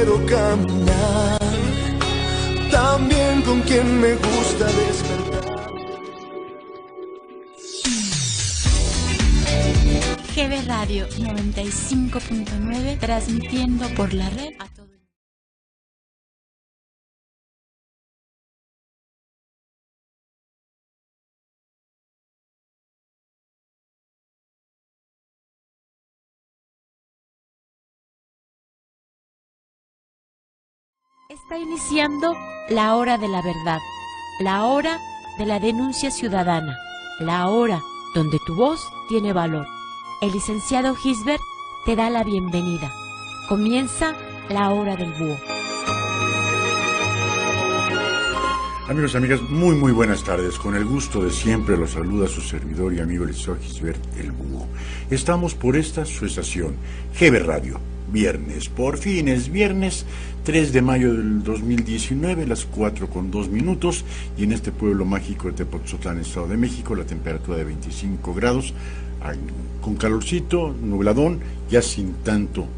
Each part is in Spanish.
quiero caminar, también con quien me gusta despertar. GB Radio 95.9, transmitiendo por la red a todo el mundo. Está iniciando la hora de la verdad, la hora de la denuncia ciudadana, la hora donde tu voz tiene valor. El licenciado Gisbert te da la bienvenida. Comienza la hora del búho. Amigos y amigas, muy buenas tardes. Con el gusto de siempre los saluda su servidor y amigo el licenciado Gisbert el Búho. Estamos por esta su estación, GB Radio, viernes. Por fin es viernes, 3 de mayo del 2019, las 4:02, y en este pueblo mágico de Tepotzotlán, Estado de México, la temperatura de 25 grados, con calorcito, nubladón, ya sin tanto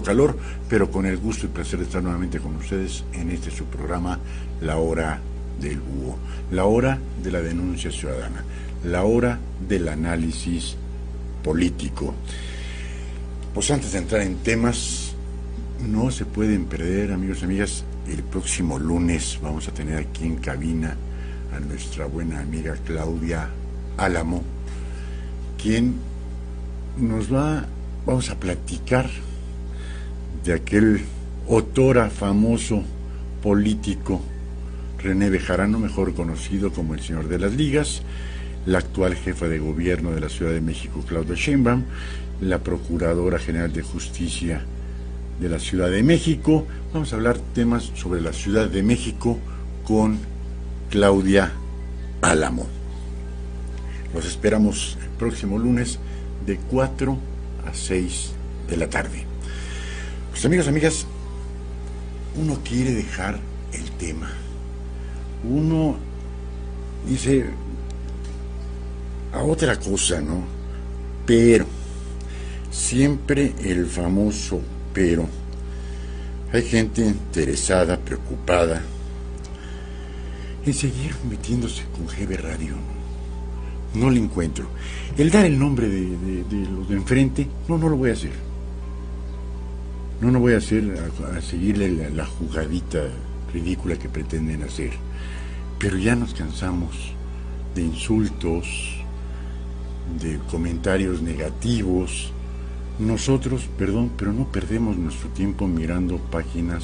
calor, pero con el gusto y placer de estar nuevamente con ustedes en este su programa, La Hora del Búho, la hora de la denuncia ciudadana, la hora del análisis político. Pues antes de entrar en temas, no se pueden perder, amigos y amigas, el próximo lunes vamos a tener aquí en cabina a nuestra buena amiga Claudia Álamo, quien vamos a platicar de aquel otrora famoso político René Bejarano, mejor conocido como el señor de las ligas, la actual jefa de gobierno de la Ciudad de México, Claudia Sheinbaum, la Procuradora General de Justicia de la Ciudad de México. Vamos a hablar temas sobre la Ciudad de México con Claudia Álamo. Los esperamos el próximo lunes de 4 a 6 de la tarde. Pues amigos, amigas, uno quiere dejar el tema. Uno dice a otra cosa, ¿no? Pero, siempre el famoso pero. Hay gente interesada, preocupada en seguir metiéndose con GB Radio. No le encuentro. El dar el nombre de los de enfrente, no lo voy a hacer. No voy a hacer a seguirle la jugadita ridícula que pretenden hacer. Pero ya nos cansamos de insultos, de comentarios negativos. Nosotros, perdón, pero no perdemos nuestro tiempo mirando páginas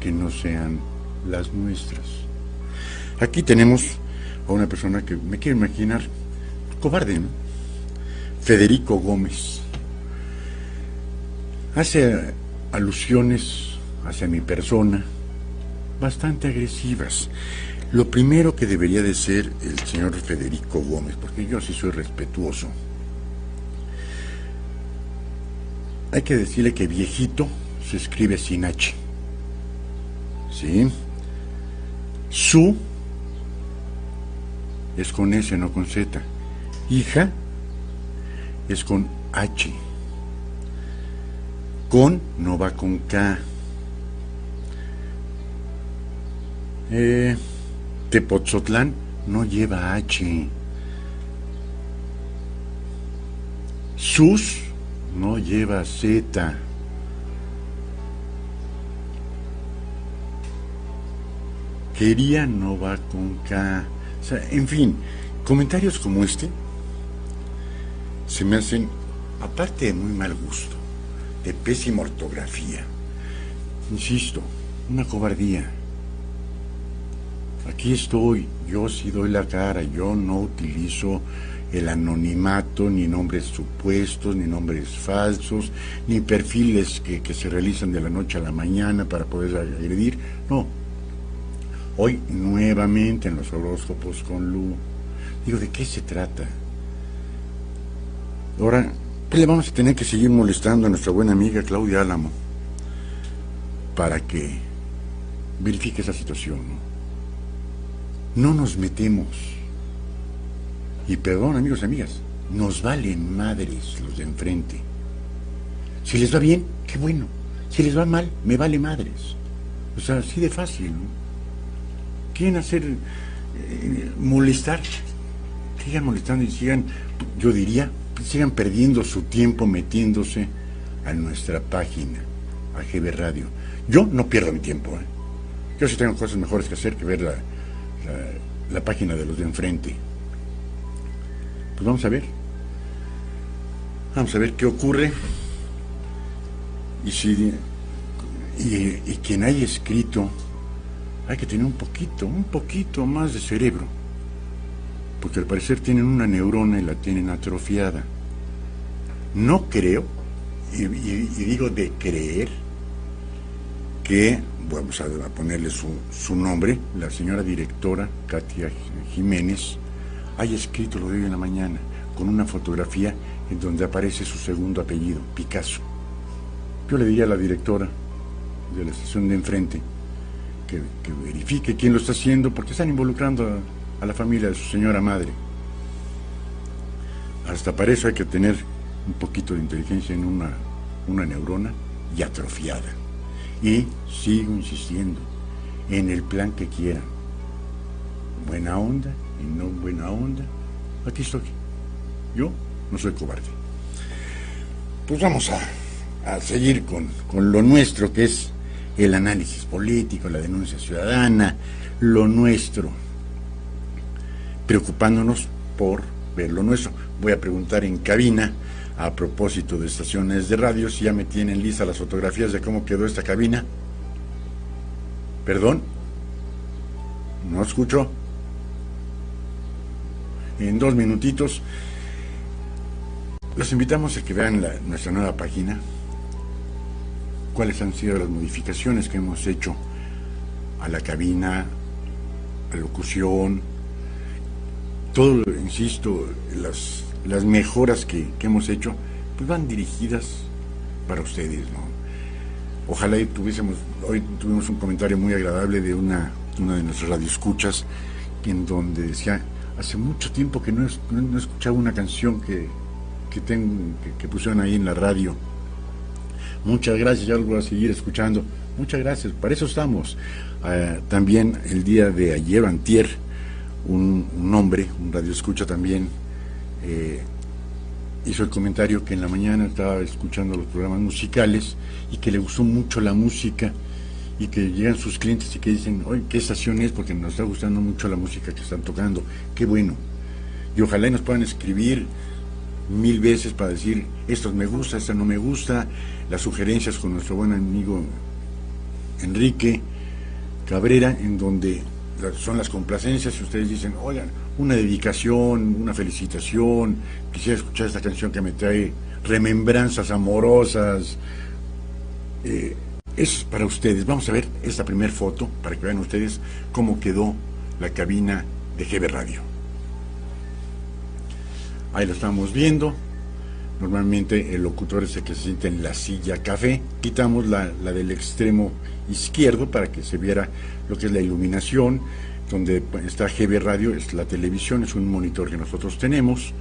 que no sean las nuestras. Aquí tenemos a una persona que me quiero imaginar cobarde, ¿no? Federico Gómez. Hace alusiones hacia mi persona bastante agresivas. Lo primero que debería de ser el señor Federico Gómez, porque yo sí soy respetuoso, hay que decirle que viejito se escribe sin H, ¿sí? Su es con S, no con Z. Hija es con H. Con no va con K. Tepotzotlán no lleva H. Sus no lleva Z. Quería no va con K. O sea, en fin, comentarios como este se me hacen, aparte de muy mal gusto, de pésima ortografía, insisto, una cobardía. Aquí estoy, yo sí doy la cara, yo no utilizo el anonimato, ni nombres supuestos, ni nombres falsos, ni perfiles que se realizan de la noche a la mañana para poder agredir, no. Hoy nuevamente en los horóscopos con Lu, digo, ¿de qué se trata? Ahora, pues le vamos a tener que seguir molestando a nuestra buena amiga Claudia Álamo para que verifique esa situación, ¿no? No nos metemos. Y perdón, amigos y amigas, nos valen madres los de enfrente. Si les va bien, qué bueno. Si les va mal, me vale madres. O sea, así de fácil, ¿no? Quieren hacer, molestar, sigan molestando y sigan, yo diría, sigan perdiendo su tiempo metiéndose a nuestra página, a GB Radio. Yo no pierdo mi tiempo, ¿eh? Yo sí tengo cosas mejores que hacer que ver la página de los de enfrente. Pues vamos a ver qué ocurre. Y quien haya escrito, hay que tener un poquito más de cerebro, porque al parecer tienen una neurona y la tienen atrofiada. No creo, y digo de creer, que, vamos a ponerle su nombre, la señora directora Katia Jiménez, haya escrito lo de hoy en la mañana, con una fotografía en donde aparece su segundo apellido, Picasso. Yo le diría a la directora de la estación de enfrente que verifique quién lo está haciendo, porque están involucrando a la familia de su señora madre. Hasta para eso hay que tener un poquito de inteligencia en una neurona y atrofiada. Y sigo insistiendo, en el plan que quieran, buena onda y no buena onda, aquí estoy. Yo no soy cobarde. Pues vamos a seguir con lo nuestro, que es el análisis político, la denuncia ciudadana, lo nuestro, preocupándonos por ver lo nuestro. Voy a preguntar en cabina, a propósito de estaciones de radio, si ya me tienen listas las fotografías de cómo quedó esta cabina. ¿Perdón? ¿No escucho? En 2 minutitos. Los invitamos a que vean nuestra nueva página, cuáles han sido las modificaciones que hemos hecho a la cabina, a locución, todo, insisto, las mejoras que hemos hecho, pues van dirigidas para ustedes, ¿no? Ojalá hoy tuvimos un comentario muy agradable de una de nuestras radioescuchas, en donde decía, hace mucho tiempo que no escuchaba una canción que pusieron ahí en la radio. Muchas gracias, ya lo voy a seguir escuchando. Muchas gracias, para eso estamos. También el día de ayer, antier, un hombre, un radioescucha también, hizo el comentario que en la mañana estaba escuchando los programas musicales y que le gustó mucho la música, y que llegan sus clientes y que dicen, oye, ¿qué estación es? Porque nos está gustando mucho la música que están tocando. Qué bueno. Y ojalá nos puedan escribir 1000 veces para decir, esto me gusta, esto no me gusta, las sugerencias con nuestro buen amigo Enrique Cabrera, en donde son las complacencias, y ustedes dicen, oigan, una dedicación, una felicitación, quisiera escuchar esta canción que me trae remembranzas amorosas. Eso es para ustedes. Vamos a ver esta primera foto para que vean ustedes cómo quedó la cabina de GB Radio. Ahí lo estamos viendo. Normalmente el locutor es el que se sienta en la silla café. Quitamos la del extremo izquierdo para que se viera lo que es la iluminación. Donde está GB Radio, es la televisión, es un monitor que nosotros tenemos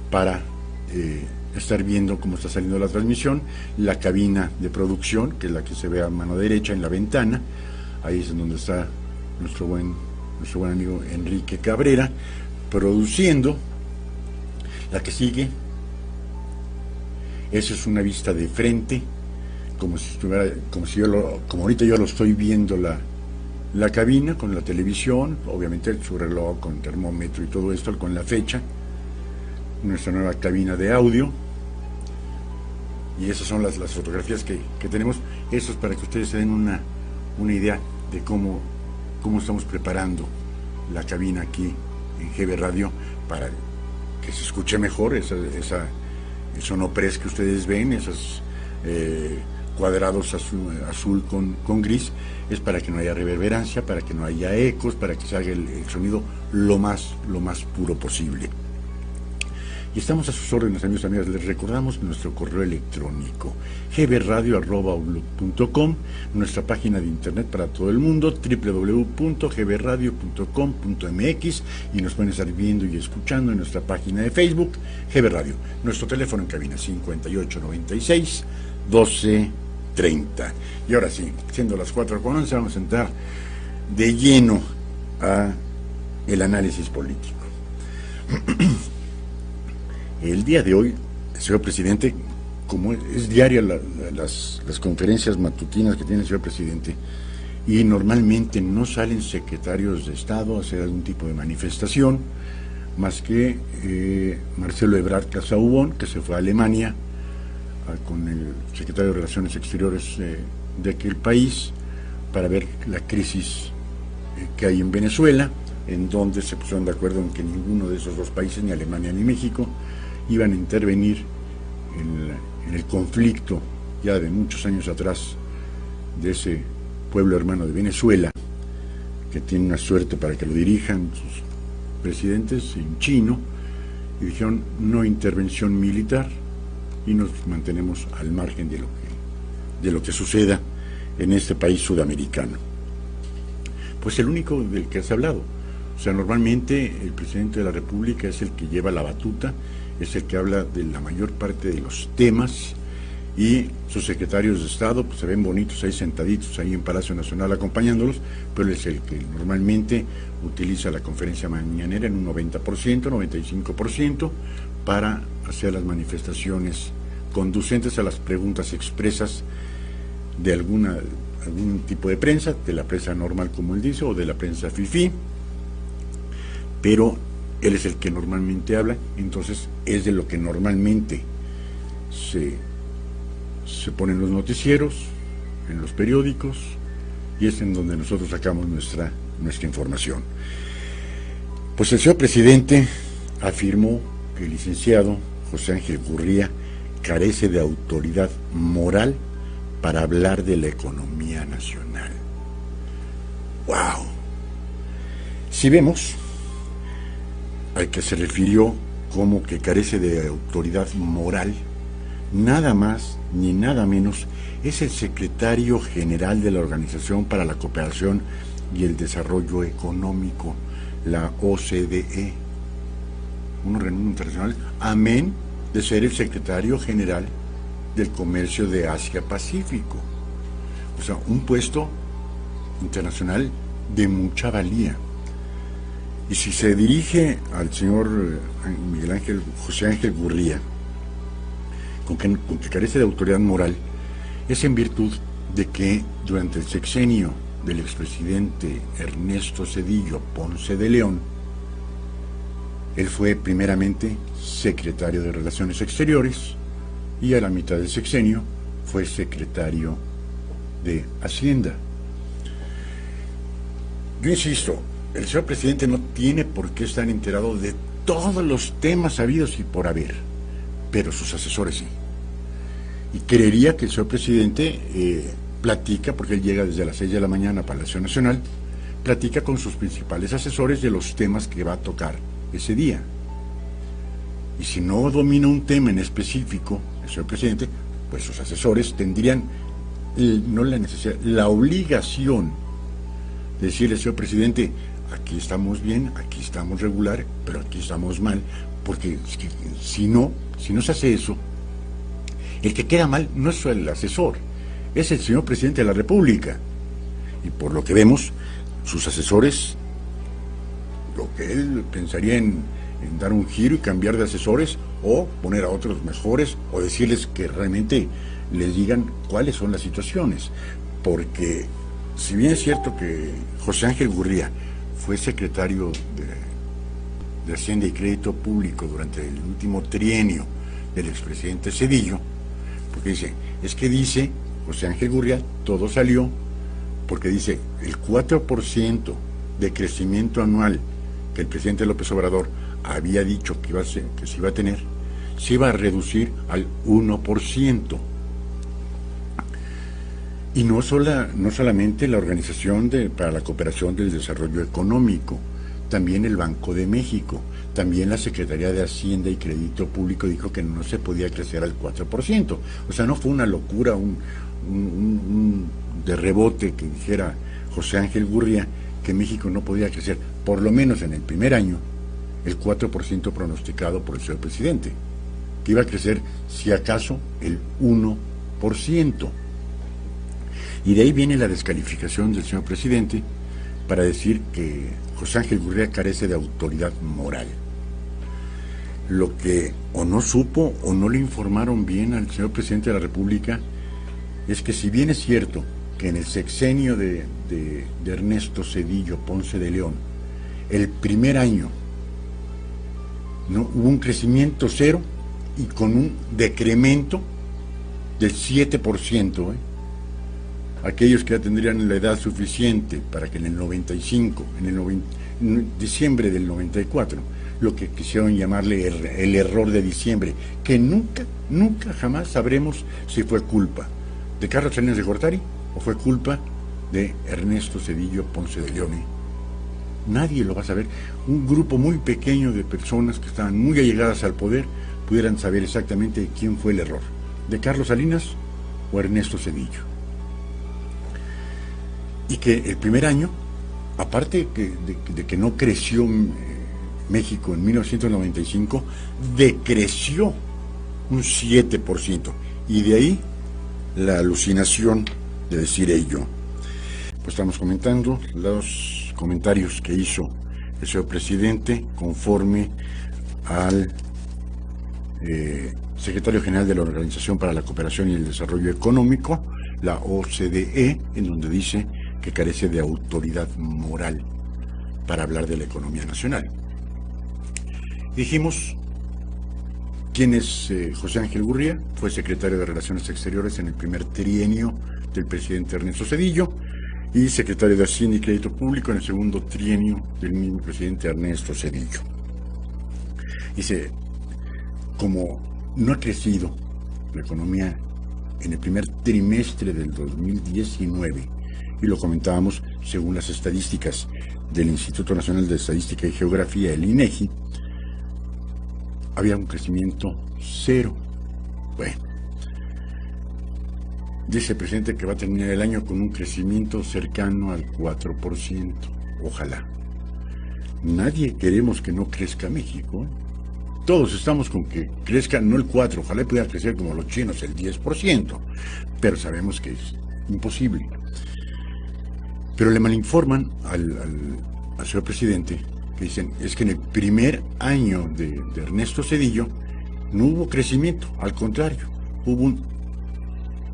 para estar viendo cómo está saliendo la transmisión. La cabina de producción, que es la que se ve a mano derecha en la ventana. Ahí es en donde está nuestro buen amigo Enrique Cabrera produciendo. La que sigue, eso es una vista de frente, como ahorita yo lo estoy viendo la cabina con la televisión, obviamente su reloj con termómetro y todo esto, con la fecha, nuestra nueva cabina de audio, y esas son las fotografías que tenemos. Eso es para que ustedes se den una idea de cómo estamos preparando la cabina aquí en GB Radio para que se escuche mejor el sonopress que ustedes ven, esos cuadrados azul con gris, es para que no haya reverberancia, para que no haya ecos, para que se haga el sonido lo más puro posible. Y estamos a sus órdenes, amigos y amigas. Les recordamos nuestro correo electrónico, gbradio@outlook.com, nuestra página de internet para todo el mundo, www.gbradio.com.mx, y nos pueden estar viendo y escuchando en nuestra página de Facebook, GB Radio. Nuestro teléfono en cabina, 5896-12 4:30. Y ahora sí, siendo las 4:11, vamos a entrar de lleno a el análisis político. El día de hoy, señor presidente, como es diaria las conferencias matutinas que tiene el señor presidente, y normalmente no salen secretarios de Estado a hacer algún tipo de manifestación, más que Marcelo Ebrard Casaubon, que se fue a Alemania con el secretario de Relaciones Exteriores de aquel país para ver la crisis que hay en Venezuela, en donde se pusieron de acuerdo en que ninguno de esos dos países, ni Alemania ni México, iban a intervenir en el conflicto ya de muchos años atrás de ese pueblo hermano de Venezuela, que tiene una suerte para que lo dirijan sus presidentes en chino, y dijeron no intervención militar y nos mantenemos al margen de lo que suceda en este país sudamericano. Pues el único del que has hablado. O sea, normalmente el presidente de la República es el que lleva la batuta, es el que habla de la mayor parte de los temas, y sus secretarios de Estado pues se ven bonitos ahí sentaditos ahí en Palacio Nacional acompañándolos, pero él es el que normalmente utiliza la conferencia mañanera en un 90%, 95% para hacer las manifestaciones conducentes a las preguntas expresas de algún tipo de prensa, de la prensa normal como él dice, o de la prensa fifí, pero él es el que normalmente habla, entonces es de lo que normalmente se ponen los noticieros, en los periódicos, y es en donde nosotros sacamos nuestra información. Pues el señor presidente afirmó que el licenciado José Ángel Gurría carece de autoridad moral para hablar de la economía nacional. ¡Wow! Si vemos al que se refirió como que carece de autoridad moral, nada más ni nada menos es el secretario general de la Organización para la Cooperación y el Desarrollo Económico, la OCDE, un organismo internacional, amén de ser el secretario general del Comercio de Asia-Pacífico. O sea, un puesto internacional de mucha valía. Y si se dirige al señor José Ángel Gurría con que carece de autoridad moral, es en virtud de que durante el sexenio del expresidente Ernesto Zedillo Ponce de León, él fue primeramente secretario de Relaciones Exteriores y a la mitad del sexenio fue secretario de Hacienda. Yo insisto, el señor presidente no tiene por qué estar enterado de todos los temas habidos y por haber, pero sus asesores sí. Y creería que el señor presidente platica, porque él llega desde las 6 de la mañana a Palacio Nacional, platica con sus principales asesores de los temas que va a tocar ese día. Y si no domina un tema en específico, el señor presidente, pues sus asesores tendrían, no la necesidad, la obligación de decirle, señor presidente, aquí estamos bien, aquí estamos regular, pero aquí estamos mal, porque si no se hace eso, el que queda mal no es el asesor, es el señor presidente de la República. Y por lo que vemos, sus asesores, lo que él pensaría en dar un giro y cambiar de asesores, o poner a otros mejores, o decirles que realmente les digan cuáles son las situaciones. Porque si bien es cierto que José Ángel Gurría fue secretario de Hacienda y Crédito Público durante el último trienio del expresidente Zedillo, porque dice José Ángel Gurría, todo salió porque dice el 4% de crecimiento anual que el presidente López Obrador había dicho que se iba a tener, se iba a reducir al 1%. Y no solamente la Organización para la Cooperación del Desarrollo Económico, también el Banco de México, también la Secretaría de Hacienda y Crédito Público dijo que no se podía crecer al 4%. O sea, no fue una locura, un de rebote que dijera José Ángel Gurría que México no podía crecer, por lo menos en el primer año, el 4% pronosticado por el señor presidente, que iba a crecer, si acaso, el 1%. Y de ahí viene la descalificación del señor presidente para decir que José Ángel Gurría carece de autoridad moral. Lo que o no supo o no le informaron bien al señor presidente de la República es que, si bien es cierto que en el sexenio de Ernesto Zedillo Ponce de León, el primer año no hubo un crecimiento cero y con un decremento del 7%, aquellos que ya tendrían la edad suficiente para que en el 95, en diciembre del 94, lo que quisieron llamarle el error de diciembre, que nunca jamás sabremos si fue culpa de Carlos Salinas de Gortari o fue culpa de Ernesto Zedillo Ponce de León. Nadie lo va a saber. Un grupo muy pequeño de personas que estaban muy allegadas al poder pudieran saber exactamente quién fue el error, de Carlos Salinas o Ernesto Zedillo. Y que el primer año, aparte de que no creció México en 1995, decreció un 7%. Y de ahí la alucinación de decir ello. Pues estamos comentando los comentarios que hizo el señor presidente conforme al secretario general de la Organización para la Cooperación y el Desarrollo Económico, la OCDE, en donde dice que carece de autoridad moral para hablar de la economía nacional. Dijimos quién es José Ángel Gurría. Fue secretario de Relaciones Exteriores en el primer trienio del presidente Ernesto Zedillo y secretario de Hacienda y Crédito Público en el segundo trienio del mismo presidente Ernesto Zedillo. Dice, como no ha crecido la economía en el primer trimestre del 2019, y lo comentábamos según las estadísticas del Instituto Nacional de Estadística y Geografía, el INEGI, había un crecimiento cero. Bueno, dice el presidente que va a terminar el año con un crecimiento cercano al 4%. Ojalá. Nadie queremos que no crezca México. Todos estamos con que crezca no el 4%, ojalá pueda crecer como los chinos el 10%, pero sabemos que es imposible. Pero le malinforman al señor presidente, que dicen, es que en el primer año de Ernesto Zedillo no hubo crecimiento, al contrario, hubo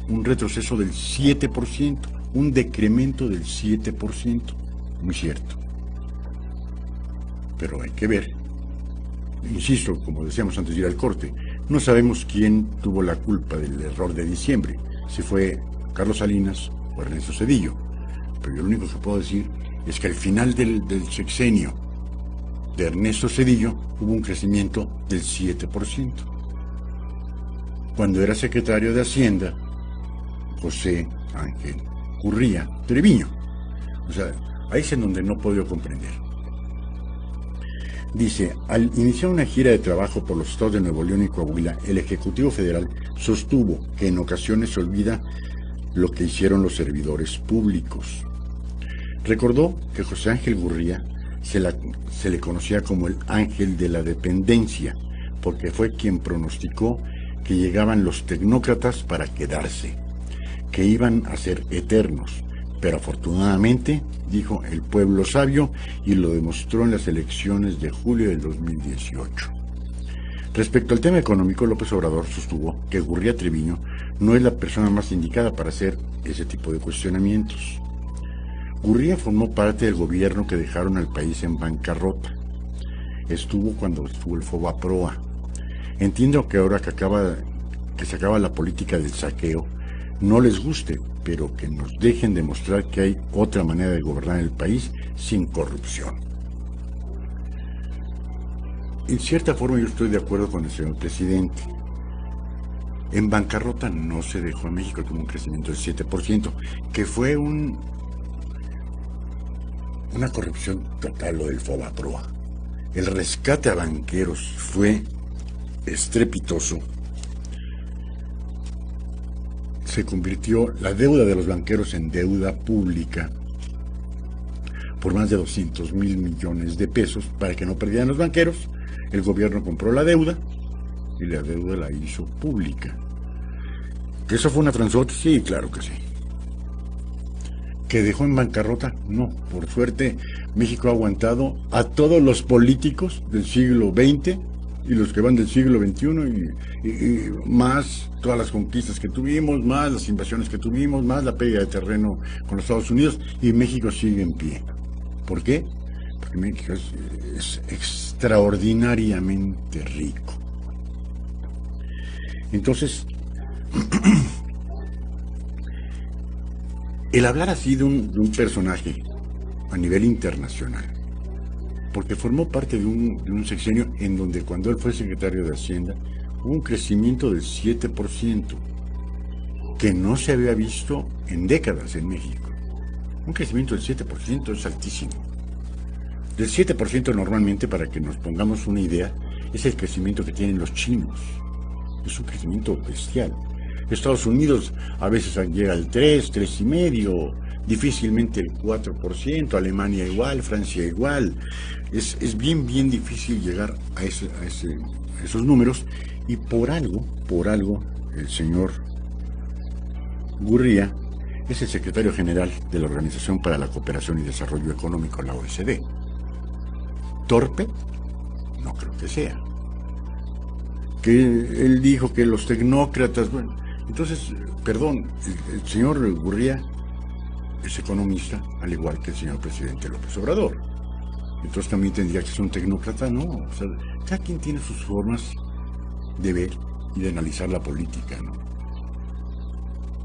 un retroceso del 7%, un decremento del 7%, muy cierto. Pero hay que ver, insisto, como decíamos antes de ir al corte, no sabemos quién tuvo la culpa del error de diciembre, si fue Carlos Salinas o Ernesto Zedillo. Pero yo lo único que puedo decir es que al final del sexenio de Ernesto Zedillo hubo un crecimiento del 7%. Cuando era secretario de Hacienda, José Ángel Gurría Treviño. O sea, ahí es en donde no he podido comprender. Dice, al iniciar una gira de trabajo por los estados de Nuevo León y Coahuila, el Ejecutivo Federal sostuvo que en ocasiones se olvida lo que hicieron los servidores públicos. Recordó que José Ángel Gurría se le conocía como el ángel de la dependencia, porque fue quien pronosticó que llegaban los tecnócratas para quedarse, que iban a ser eternos, pero afortunadamente, dijo, el pueblo sabio, y lo demostró en las elecciones de julio del 2018. Respecto al tema económico, López Obrador sostuvo que Gurría Treviño no es la persona más indicada para hacer ese tipo de cuestionamientos. Gurría formó parte del gobierno que dejaron al país en bancarrota. Estuvo cuando estuvo el Fobaproa. Entiendo que ahora que se acaba la política del saqueo, no les guste, pero que nos dejen demostrar que hay otra manera de gobernar el país sin corrupción. En cierta forma yo estoy de acuerdo con el señor presidente. En bancarrota no se dejó a México, tuvo un crecimiento del 7%, que fue una corrupción total lo del Fobaproa. El rescate a banqueros fue estrepitoso. Se convirtió la deuda de los banqueros en deuda pública por más de 200,000 millones de pesos para que no perdieran los banqueros. El gobierno compró la deuda y la deuda la hizo pública. ¿Que eso fue una transota? Sí, claro que sí. ¿Que dejó en bancarrota? No, por suerte México ha aguantado a todos los políticos del siglo XX y los que van del siglo XXI y más todas las conquistas que tuvimos, más las invasiones que tuvimos, más la pérdida de terreno con los Estados Unidos, y México sigue en pie. ¿Por qué? Porque México es extraordinariamente rico. Entonces, el hablar así de un personaje a nivel internacional, porque formó parte de un sexenio en donde cuando él fue secretario de Hacienda hubo un crecimiento del 7%, que no se había visto en décadas en México. Un crecimiento del 7% es altísimo. Del 7% normalmente, para que nos pongamos una idea, es el crecimiento que tienen los chinos. Es un crecimiento bestial. Estados Unidos a veces llega al 3,5%, difícilmente el 4%, Alemania igual, Francia igual. Es bien difícil llegar a esos números, y por algo, el señor Gurría es el secretario general de la Organización para la Cooperación y Desarrollo Económico, la OECD. ¿Torpe? No creo que sea. Que él dijo que los tecnócratas, bueno, entonces, perdón, el señor Gurría es economista, al igual que el señor presidente López Obrador. Entonces también tendría que ser un tecnócrata, ¿no? O sea, cada quien tiene sus formas de ver y de analizar la política, ¿no?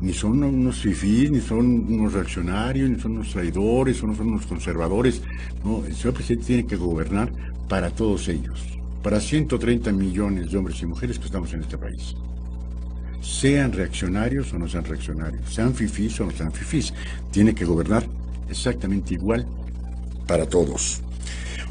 Ni son unos fifís, ni son unos reaccionarios, ni son unos traidores, o no son unos conservadores. No, el señor presidente tiene que gobernar para todos ellos, para 130 millones de hombres y mujeres que estamos en este país. Sean reaccionarios o no sean reaccionarios, sean fifís o no sean fifís, tiene que gobernar exactamente igual para todos.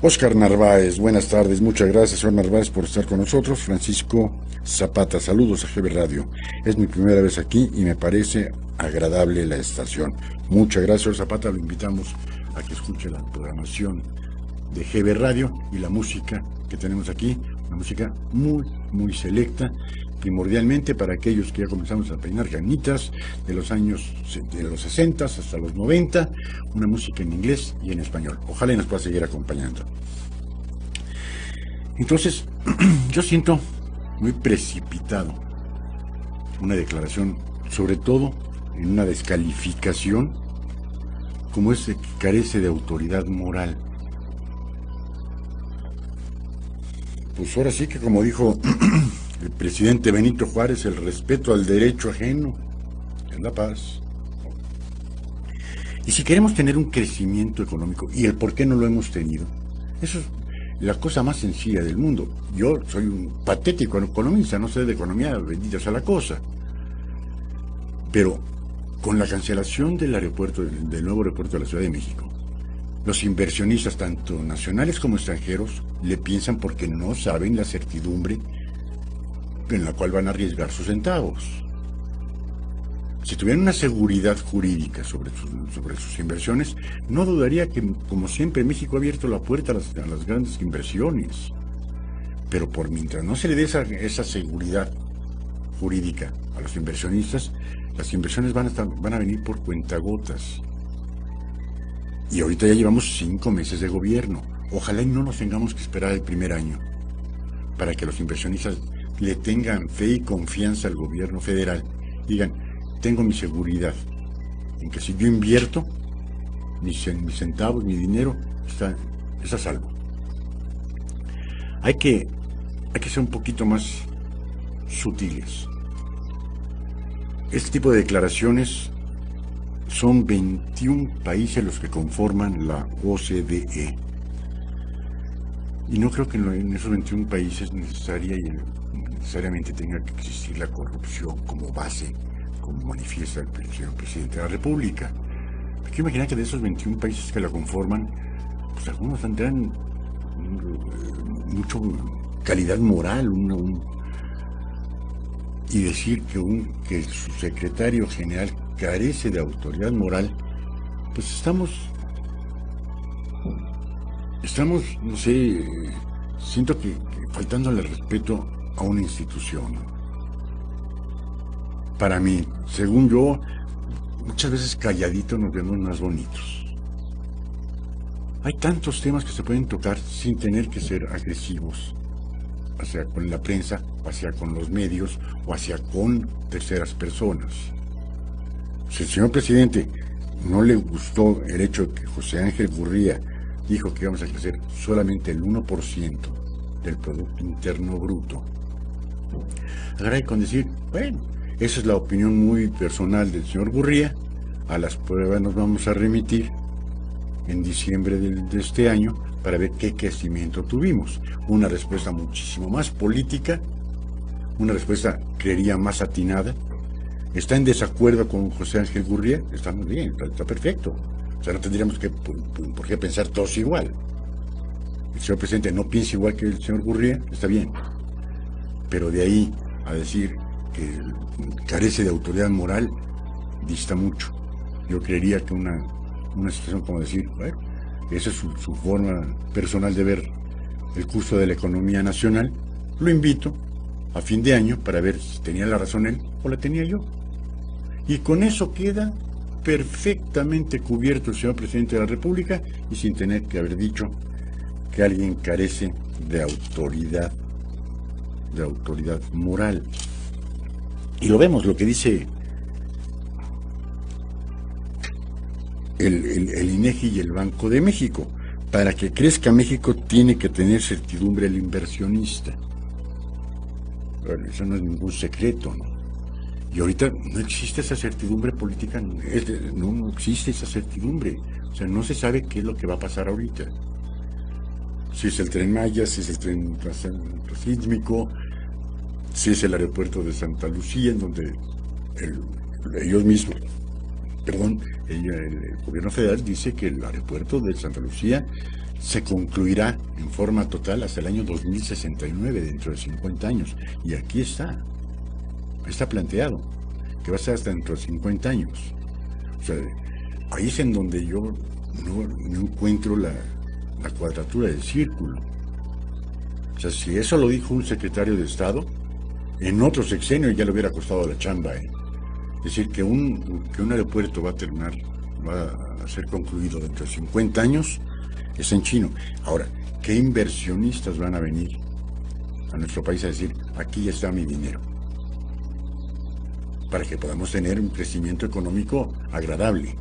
Óscar Narváez, buenas tardes, muchas gracias, señor Narváez, por estar con nosotros. Francisco Zapata, saludos a GB Radio. Es mi primera vez aquí y me parece agradable la estación. Muchas gracias, señor Zapata, lo invitamos a que escuche la programación de GB Radio y la música que tenemos aquí, una música muy selecta, primordialmente para aquellos que ya comenzamos a peinar ganitas de los años de los 60 hasta los 90, una música en inglés y en español. Ojalá y nos pueda seguir acompañando. Entonces, yo siento muy precipitado una declaración, sobre todo en una descalificación como ese que carece de autoridad moral. Pues ahora sí que, como dijo el presidente Benito Juárez, el respeto al derecho ajeno es la paz. Y si queremos tener un crecimiento económico, y el por qué no lo hemos tenido, eso es la cosa más sencilla del mundo. Yo soy un patético economista, no sé de economía, bendita sea la cosa. Pero con la cancelación del aeropuerto, del nuevo aeropuerto de la Ciudad de México, los inversionistas, tanto nacionales como extranjeros, le piensan porque no saben la certidumbre en la cual van a arriesgar sus centavos. Si tuvieran una seguridad jurídica sobre sus inversiones, no dudaría que, como siempre, México ha abierto la puerta a las grandes inversiones. Pero por mientras no se le dé esa seguridad jurídica a los inversionistas, las inversiones van a venir por cuentagotas. Y ahorita ya llevamos 5 meses de gobierno. Ojalá y no nos tengamos que esperar el primer año para que los inversionistas le tengan fe y confianza al gobierno federal. Digan, tengo mi seguridad en que si yo invierto, mis centavos, mi dinero, está a salvo. Hay que ser un poquito más sutiles. Este tipo de declaraciones son 21 países los que conforman la OCDE. Y no creo que en esos 21 países necesariamente tenga que existir la corrupción como base, como manifiesta el señor presidente de la República. Hay que imaginar que de esos 21 países que la conforman, pues algunos tendrán mucho calidad moral, y decir que su secretario general carece de autoridad moral, pues estamos, no sé, siento que faltándole respeto a una institución. Para mí, según yo, muchas veces calladitos nos vemos más bonitos. Hay tantos temas que se pueden tocar sin tener que ser agresivos, hacia con la prensa, hacia con los medios o hacia con terceras personas. Si al señor presidente no le gustó el hecho de que José Ángel Gurría dijo que íbamos a crecer solamente el 1% del Producto Interno Bruto, agarra con decir, bueno, esa es la opinión muy personal del señor Gurría, a las pruebas nos vamos a remitir en diciembre de este año para ver qué crecimiento tuvimos. Una respuesta muchísimo más política, una respuesta, creería, más atinada. ¿Está en desacuerdo con José Ángel Gurría? Está muy bien, está perfecto. O sea, no tendríamos por qué pensar todos igual. El señor presidente no piensa igual que el señor Gurría, está bien. Pero de ahí a decir que carece de autoridad moral, dista mucho. Yo creería que una situación como decir, bueno, esa es su forma personal de ver el curso de la economía nacional. Lo invito a fin de año para ver si tenía la razón él o la tenía yo. Y con eso queda perfectamente cubierto el señor presidente de la República y sin tener que haber dicho que alguien carece de autoridad moral. Y lo vemos, lo que dice el INEGI y el Banco de México. Para que crezca México tiene que tener certidumbre el inversionista. Bueno, eso no es ningún secreto, ¿no? Y ahorita no existe esa certidumbre política, no existe esa certidumbre. O sea, no se sabe qué es lo que va a pasar ahorita. Si es el Tren Maya, si es el tren transísmico, si es el aeropuerto de Santa Lucía, en donde ellos mismos, el gobierno federal dice que el aeropuerto de Santa Lucía se concluirá en forma total hasta el año 2069, dentro de 50 años. Y aquí está planteado, que va a ser hasta dentro de 50 años. O sea, ahí es en donde yo no encuentro la cuadratura del círculo. O sea, si eso lo dijo un secretario de Estado, en otro sexenio ya le hubiera costado la chamba, ¿eh? Es decir, que un aeropuerto va a ser concluido dentro de 50 años, es en chino. Ahora, ¿qué inversionistas van a venir a nuestro país a decir, aquí está mi dinero? Para que podamos tener un crecimiento económico agradable.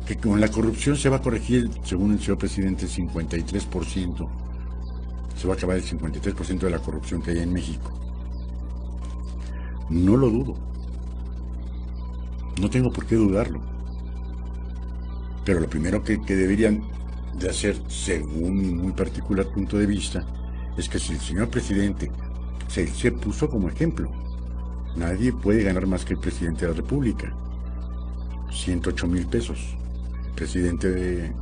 Que con la corrupción se va a corregir, según el señor presidente, el 53%. Se va a acabar el 53% de la corrupción que hay en México. No lo dudo. No tengo por qué dudarlo. Pero lo primero que deberían de hacer, según mi muy particular punto de vista, es que si el señor presidente se puso como ejemplo, nadie puede ganar más que el presidente de la República. 108,000 pesos. El presidente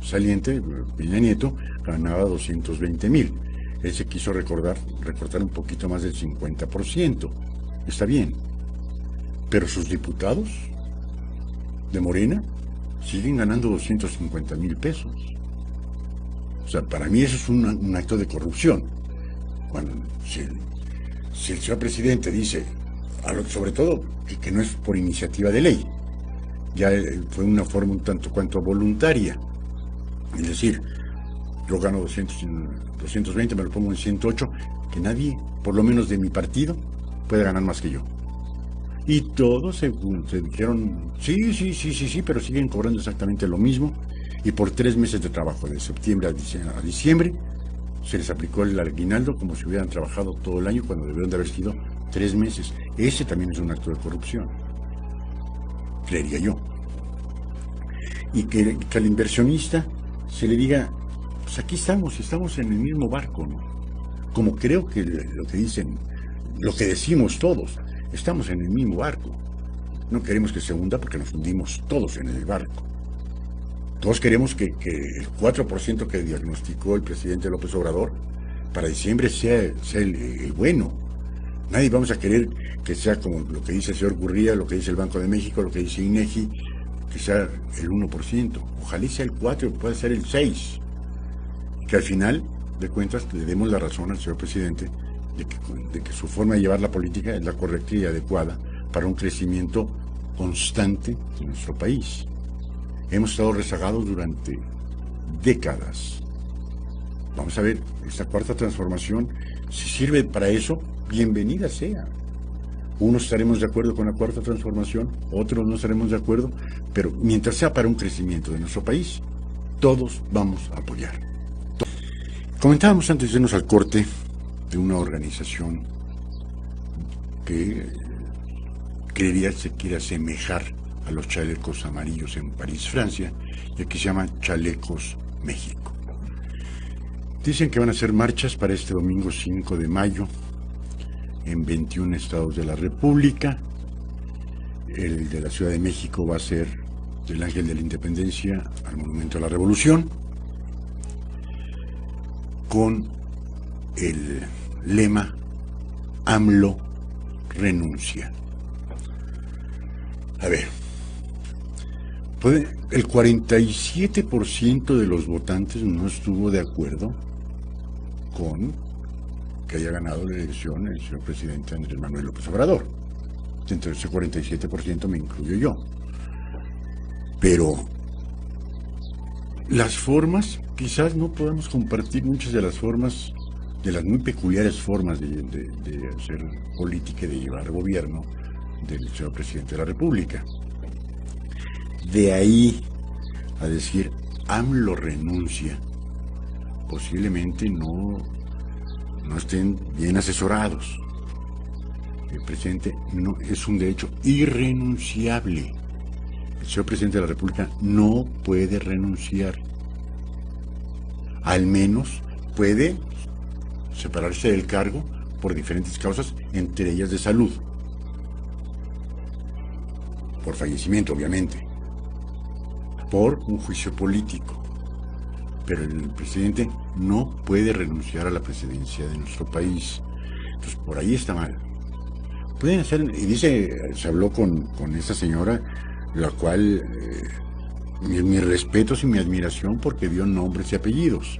saliente, Peña Nieto, ganaba 220,000. Él se quiso recortar un poquito más del 50%. Está bien. Pero sus diputados de Morena siguen ganando 250,000 pesos. O sea, para mí eso es un acto de corrupción. Si el señor presidente dice, sobre todo, que no es por iniciativa de ley, ya fue una forma un tanto cuanto voluntaria. Es decir, yo gano 220, me lo pongo en 108, que nadie, por lo menos de mi partido, puede ganar más que yo. Y todos se dijeron, sí, pero siguen cobrando exactamente lo mismo. Y por 3 meses de trabajo, de septiembre a diciembre, se les aplicó el aguinaldo como si hubieran trabajado todo el año, cuando debieron de haber sido 3 meses. Ese también es un acto de corrupción, creería yo. Y que al inversionista se le diga, pues aquí estamos en el mismo barco, ¿no? Como creo que lo que decimos todos, estamos en el mismo barco. No queremos que se hunda porque nos hundimos todos en el barco. Todos queremos que el 4% que diagnosticó el presidente López Obrador para diciembre sea el bueno. Nadie vamos a querer que sea como lo que dice el señor Gurría, lo que dice el Banco de México, lo que dice INEGI, que sea el 1%. Ojalá sea el 4%, puede ser el 6%. Que al final de cuentas le demos la razón al señor presidente de que su forma de llevar la política es la correcta y adecuada para un crecimiento constante de nuestro país. Hemos estado rezagados durante décadas. Vamos a ver, esta cuarta transformación, si sirve para eso, bienvenida sea. Unos estaremos de acuerdo con la cuarta transformación, otros no estaremos de acuerdo, pero mientras sea para un crecimiento de nuestro país, todos vamos a apoyar. Comentábamos antes de irnos al corte de una organización que creería se quiere asemejar a los chalecos amarillos en París, Francia, y aquí se llama Chalecos México. Dicen que van a hacer marchas para este domingo 5 de mayo en 21 estados de la República. El de la Ciudad de México va a ser del Ángel de la Independencia al Monumento a la Revolución, con el lema AMLO renuncia. A ver, el 47% de los votantes no estuvo de acuerdo con que haya ganado la elección el señor presidente Andrés Manuel López Obrador. Dentro de ese 47% me incluyo yo. Pero las formas, quizás no podamos compartir muchas de las formas, de las muy peculiares formas de hacer política y de llevar gobierno del señor presidente de la República. De ahí a decir AMLO renuncia, posiblemente no estén bien asesorados. El presidente no es un derecho irrenunciable. El señor presidente de la República no puede renunciar. Al menos puede separarse del cargo por diferentes causas, entre ellas de salud. Por fallecimiento, obviamente. Por un juicio político. Pero el presidente no puede renunciar a la presidencia de nuestro país. Entonces, por ahí está mal. Pueden hacer, y dice, se habló con esa señora, la cual, mis respetos y mi admiración porque dio nombres y apellidos.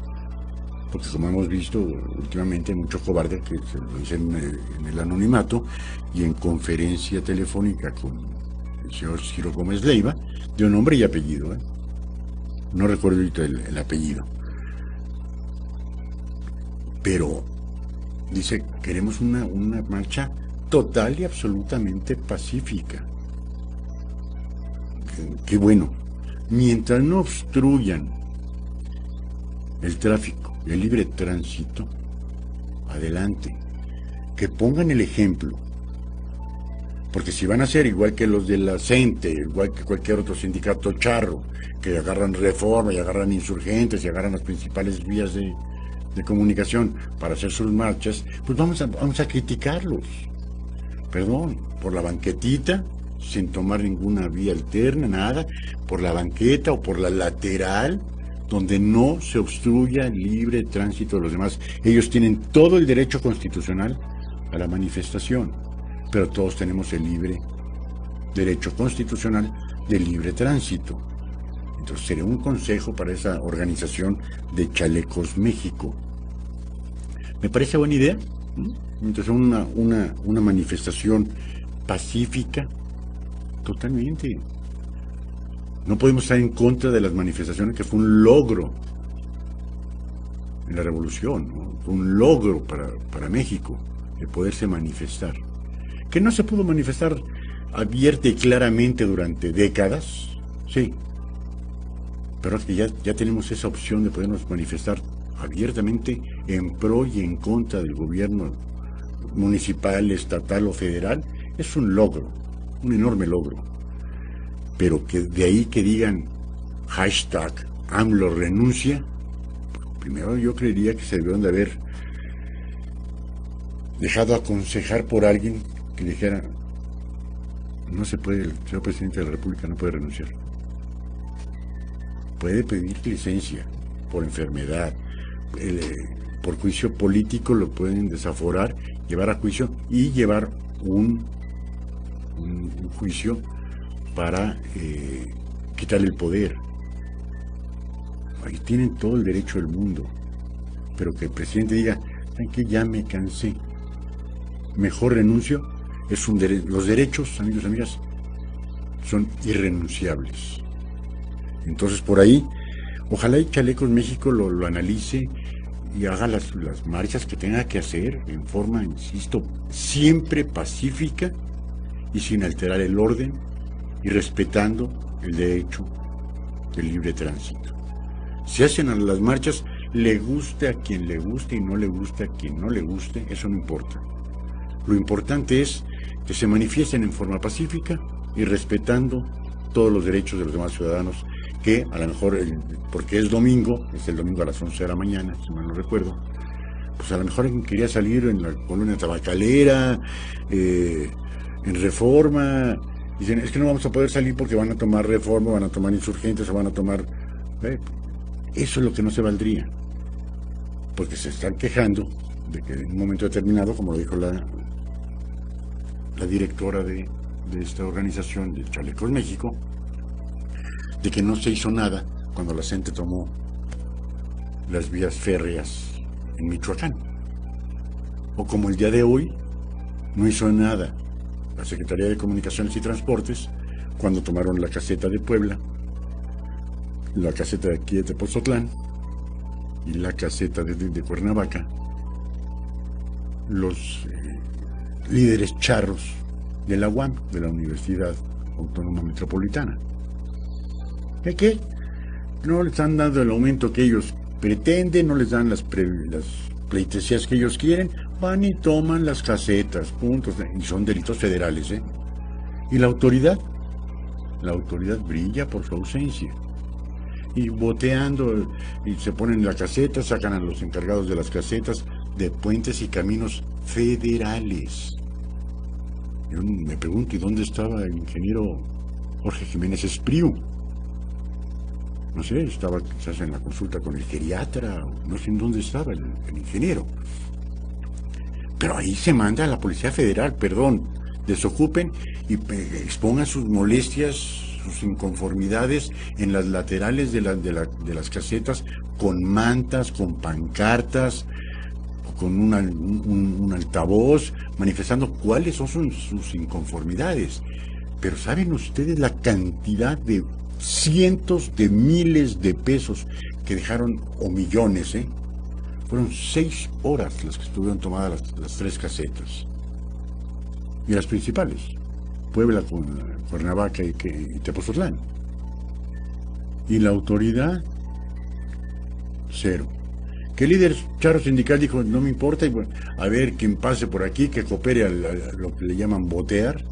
Porque como hemos visto últimamente, mucho cobarde que se lo dicen en el anonimato y en conferencia telefónica con el señor Ciro Gómez Leiva, dio nombre y apellido. No recuerdo ahorita el apellido. Pero dice, queremos una marcha total y absolutamente pacífica. Qué bueno. Mientras no obstruyan el tráfico y el libre tránsito, adelante. Que pongan el ejemplo. Porque si van a ser igual que los de la CENTE, igual que cualquier otro sindicato charro, que agarran Reforma y agarran Insurgentes y agarran las principales vías de comunicación para hacer sus marchas, pues vamos a criticarlos. Perdón, por la banquetita, sin tomar ninguna vía alterna, nada, por la banqueta o por la lateral, donde no se obstruya el libre tránsito de los demás. Ellos tienen todo el derecho constitucional a la manifestación, pero todos tenemos el libre derecho constitucional de libre tránsito. Entonces sería un consejo para esa organización de Chalecos México. Me parece buena idea. Entonces una manifestación pacífica, totalmente. No podemos estar en contra de las manifestaciones, que fue un logro en la revolución, ¿no? Fue un logro para México de poderse manifestar. Que no se pudo manifestar abierta y claramente durante décadas, sí. Pero es que ya tenemos esa opción de podernos manifestar abiertamente en pro y en contra del gobierno municipal, estatal o federal. Es un logro, un enorme logro. Pero que de ahí que digan hashtag AMLO renuncia, primero yo creería que se debieron de haber dejado aconsejar por alguien que dijera, no se puede, el señor presidente de la República no puede renunciar. Puede pedir licencia por enfermedad, por juicio político lo pueden desaforar, llevar a juicio y llevar un juicio para quitarle el poder. Ahí tienen todo el derecho del mundo, pero que el presidente diga, ¿saben qué? Ya me cansé, mejor renuncio. Es un los derechos, amigos y amigas, son irrenunciables. Entonces por ahí, ojalá y Chalecos México lo analice y haga las marchas que tenga que hacer en forma, insisto, siempre pacífica y sin alterar el orden y respetando el derecho del libre tránsito. Se hacen las marchas, le guste a quien le guste y no le guste a quien no le guste, eso no importa. Lo importante es que se manifiesten en forma pacífica y respetando todos los derechos de los demás ciudadanos, que a lo mejor, porque es domingo, es el domingo a las 11 de la mañana, si mal no recuerdo, pues a lo mejor alguien quería salir en la colonia tabacalera, en Reforma, dicen, es que no vamos a poder salir porque van a tomar Reforma, van a tomar Insurgentes, o van a tomar... eso es lo que no se valdría, porque se están quejando de que en un momento determinado, como lo dijo la directora de esta organización, de Chalecos México, de que no se hizo nada cuando la gente tomó las vías férreas en Michoacán. O como el día de hoy, no hizo nada la Secretaría de Comunicaciones y Transportes cuando tomaron la caseta de Puebla, la caseta de aquí de Tepozotlán y la caseta de Cuernavaca. Los líderes charros de la UAM, de la Universidad Autónoma Metropolitana. ¿De qué? No les han dado el aumento que ellos pretenden, no les dan las pleitesías que ellos quieren, van y toman las casetas, puntos, y son delitos federales, ¿eh? Y la autoridad brilla por su ausencia. Y boteando, y se ponen en la caseta, sacan a los encargados de las casetas de puentes y caminos federales. Yo me pregunto, ¿y dónde estaba el ingeniero Jorge Jiménez Espriu? No sé, estaba quizás en la consulta con el geriatra, no sé en dónde estaba el ingeniero. Pero ahí se manda a la Policía Federal, desocupen y expongan sus molestias, sus inconformidades en las laterales de las casetas, con mantas, con pancartas, con un altavoz, manifestando cuáles son sus inconformidades. Pero ¿saben ustedes la cantidad de cientos de miles de pesos que dejaron, o millones, Fueron 6 horas las que estuvieron tomadas las 3 casetas. Y las principales, Puebla, Cuernavaca y Tepozotlán. Y la autoridad, cero. Que el líder charro sindical dijo, no me importa, y bueno, a ver quien pase por aquí, que coopere a lo que le llaman botear.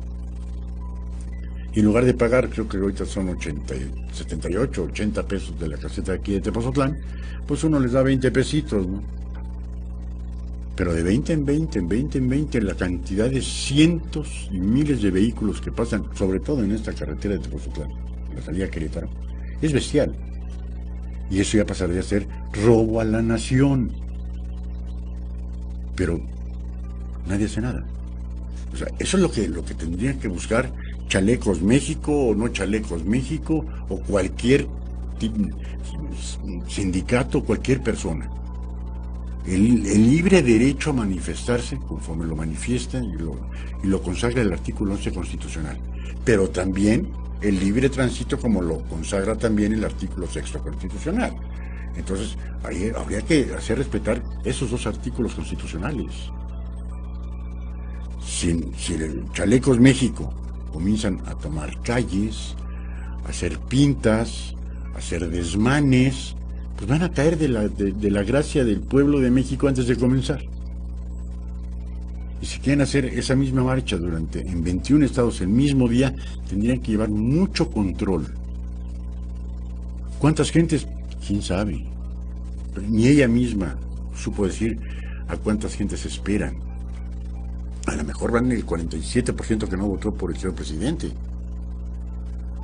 Y en lugar de pagar, creo que ahorita son 78, 80 pesos de la caseta aquí de Tepozotlán, pues uno les da 20 pesitos, ¿no? Pero de 20 en 20, la cantidad de cientos y miles de vehículos que pasan, sobre todo en esta carretera de Tepozotlán, la salida a Querétaro, es bestial. Y eso ya pasaría a ser robo a la nación. Pero nadie hace nada. O sea, eso es lo que tendrían que buscar Chalecos México o no Chalecos México o cualquier sindicato, cualquier persona. El libre derecho a manifestarse, conforme lo manifiesta y lo consagra el artículo 11 constitucional. Pero también el libre tránsito, como lo consagra también el artículo 6 constitucional. Entonces, ahí habría que hacer respetar esos 2 artículos constitucionales. Si el Chalecos México comienzan a tomar calles, a hacer pintas, a hacer desmanes, pues van a caer de la gracia del pueblo de México antes de comenzar. Y si quieren hacer esa misma marcha en 21 estados el mismo día, tendrían que llevar mucho control. ¿Cuántas gentes? ¿Quién sabe? Ni ella misma supo decir a cuántas gentes esperan. A lo mejor van el 47% que no votó por el señor presidente.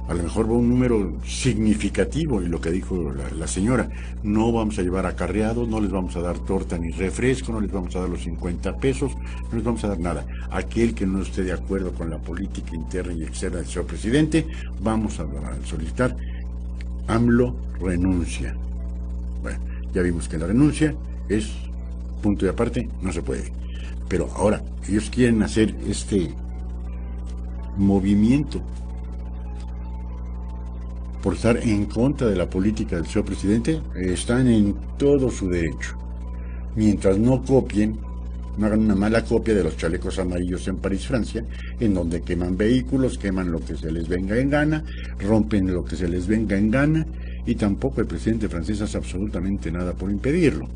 A lo mejor va un número significativo, y lo que dijo la señora, no vamos a llevar acarreados, no les vamos a dar torta ni refresco, no les vamos a dar los 50 pesos, no les vamos a dar nada. Aquel que no esté de acuerdo con la política interna y externa del señor presidente, vamos a solicitar AMLO renuncia. Bueno, ya vimos que la renuncia es punto y aparte, no se puede. Pero ahora, ellos quieren hacer este movimiento por estar en contra de la política del señor presidente, están en todo su derecho. Mientras no copien, no hagan una mala copia de los chalecos amarillos en París, Francia, en donde queman vehículos, queman lo que se les venga en gana, rompen lo que se les venga en gana, y tampoco el presidente francés hace absolutamente nada por impedirlo.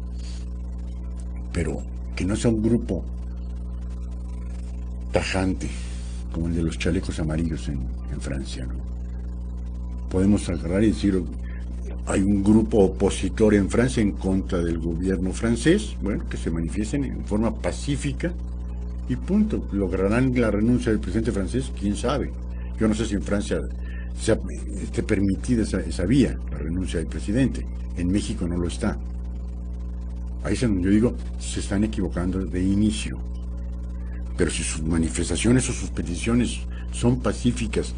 Pero que no sea un grupo tajante como el de los chalecos amarillos en Francia, ¿no? Podemos agarrar y decir, hay un grupo opositor en Francia en contra del gobierno francés, bueno, que se manifiesten en forma pacífica y punto. ¿Lograrán la renuncia del presidente francés? ¿Quién sabe? Yo no sé si en Francia esté permitida esa vía, la renuncia del presidente. En México no lo está. Ahí es donde yo digo, se están equivocando de inicio. Pero si sus manifestaciones o sus peticiones son pacíficas,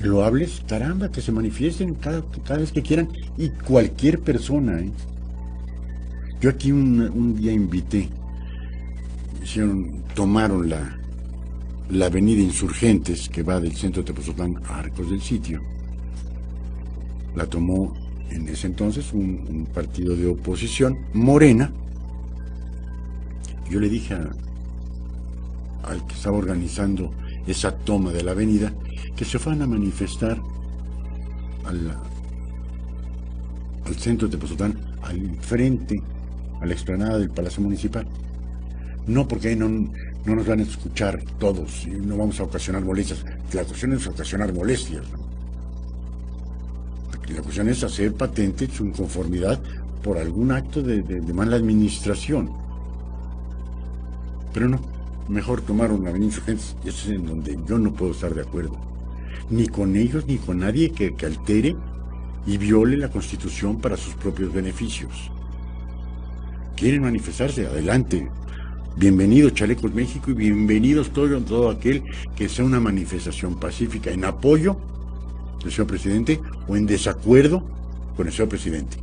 loables, caramba, que se manifiesten cada vez que quieran, y cualquier persona, ¿eh? Yo aquí un día invité, tomaron la avenida Insurgentes, que va del centro de Tepoztlán a Arcos del Sitio. La tomó en ese entonces un partido de oposición, Morena. Yo le dije al que estaba organizando esa toma de la avenida, que se fueran a manifestar al centro de Tepoztlán, al frente, a la explanada del Palacio Municipal. No, porque ahí no nos van a escuchar todos y no vamos a ocasionar molestias. La cuestión es ocasionar molestias, ¿no? La cuestión es hacer patente su inconformidad por algún acto de mala administración. Pero no, mejor tomar una avenida Insurgentes, eso es en donde yo no puedo estar de acuerdo. Ni con ellos, ni con nadie que altere y viole la Constitución para sus propios beneficios. ¿Quieren manifestarse? Adelante. Bienvenidos Chalecos México y bienvenidos todo aquel que sea una manifestación pacífica en apoyo del señor presidente o en desacuerdo con el señor presidente.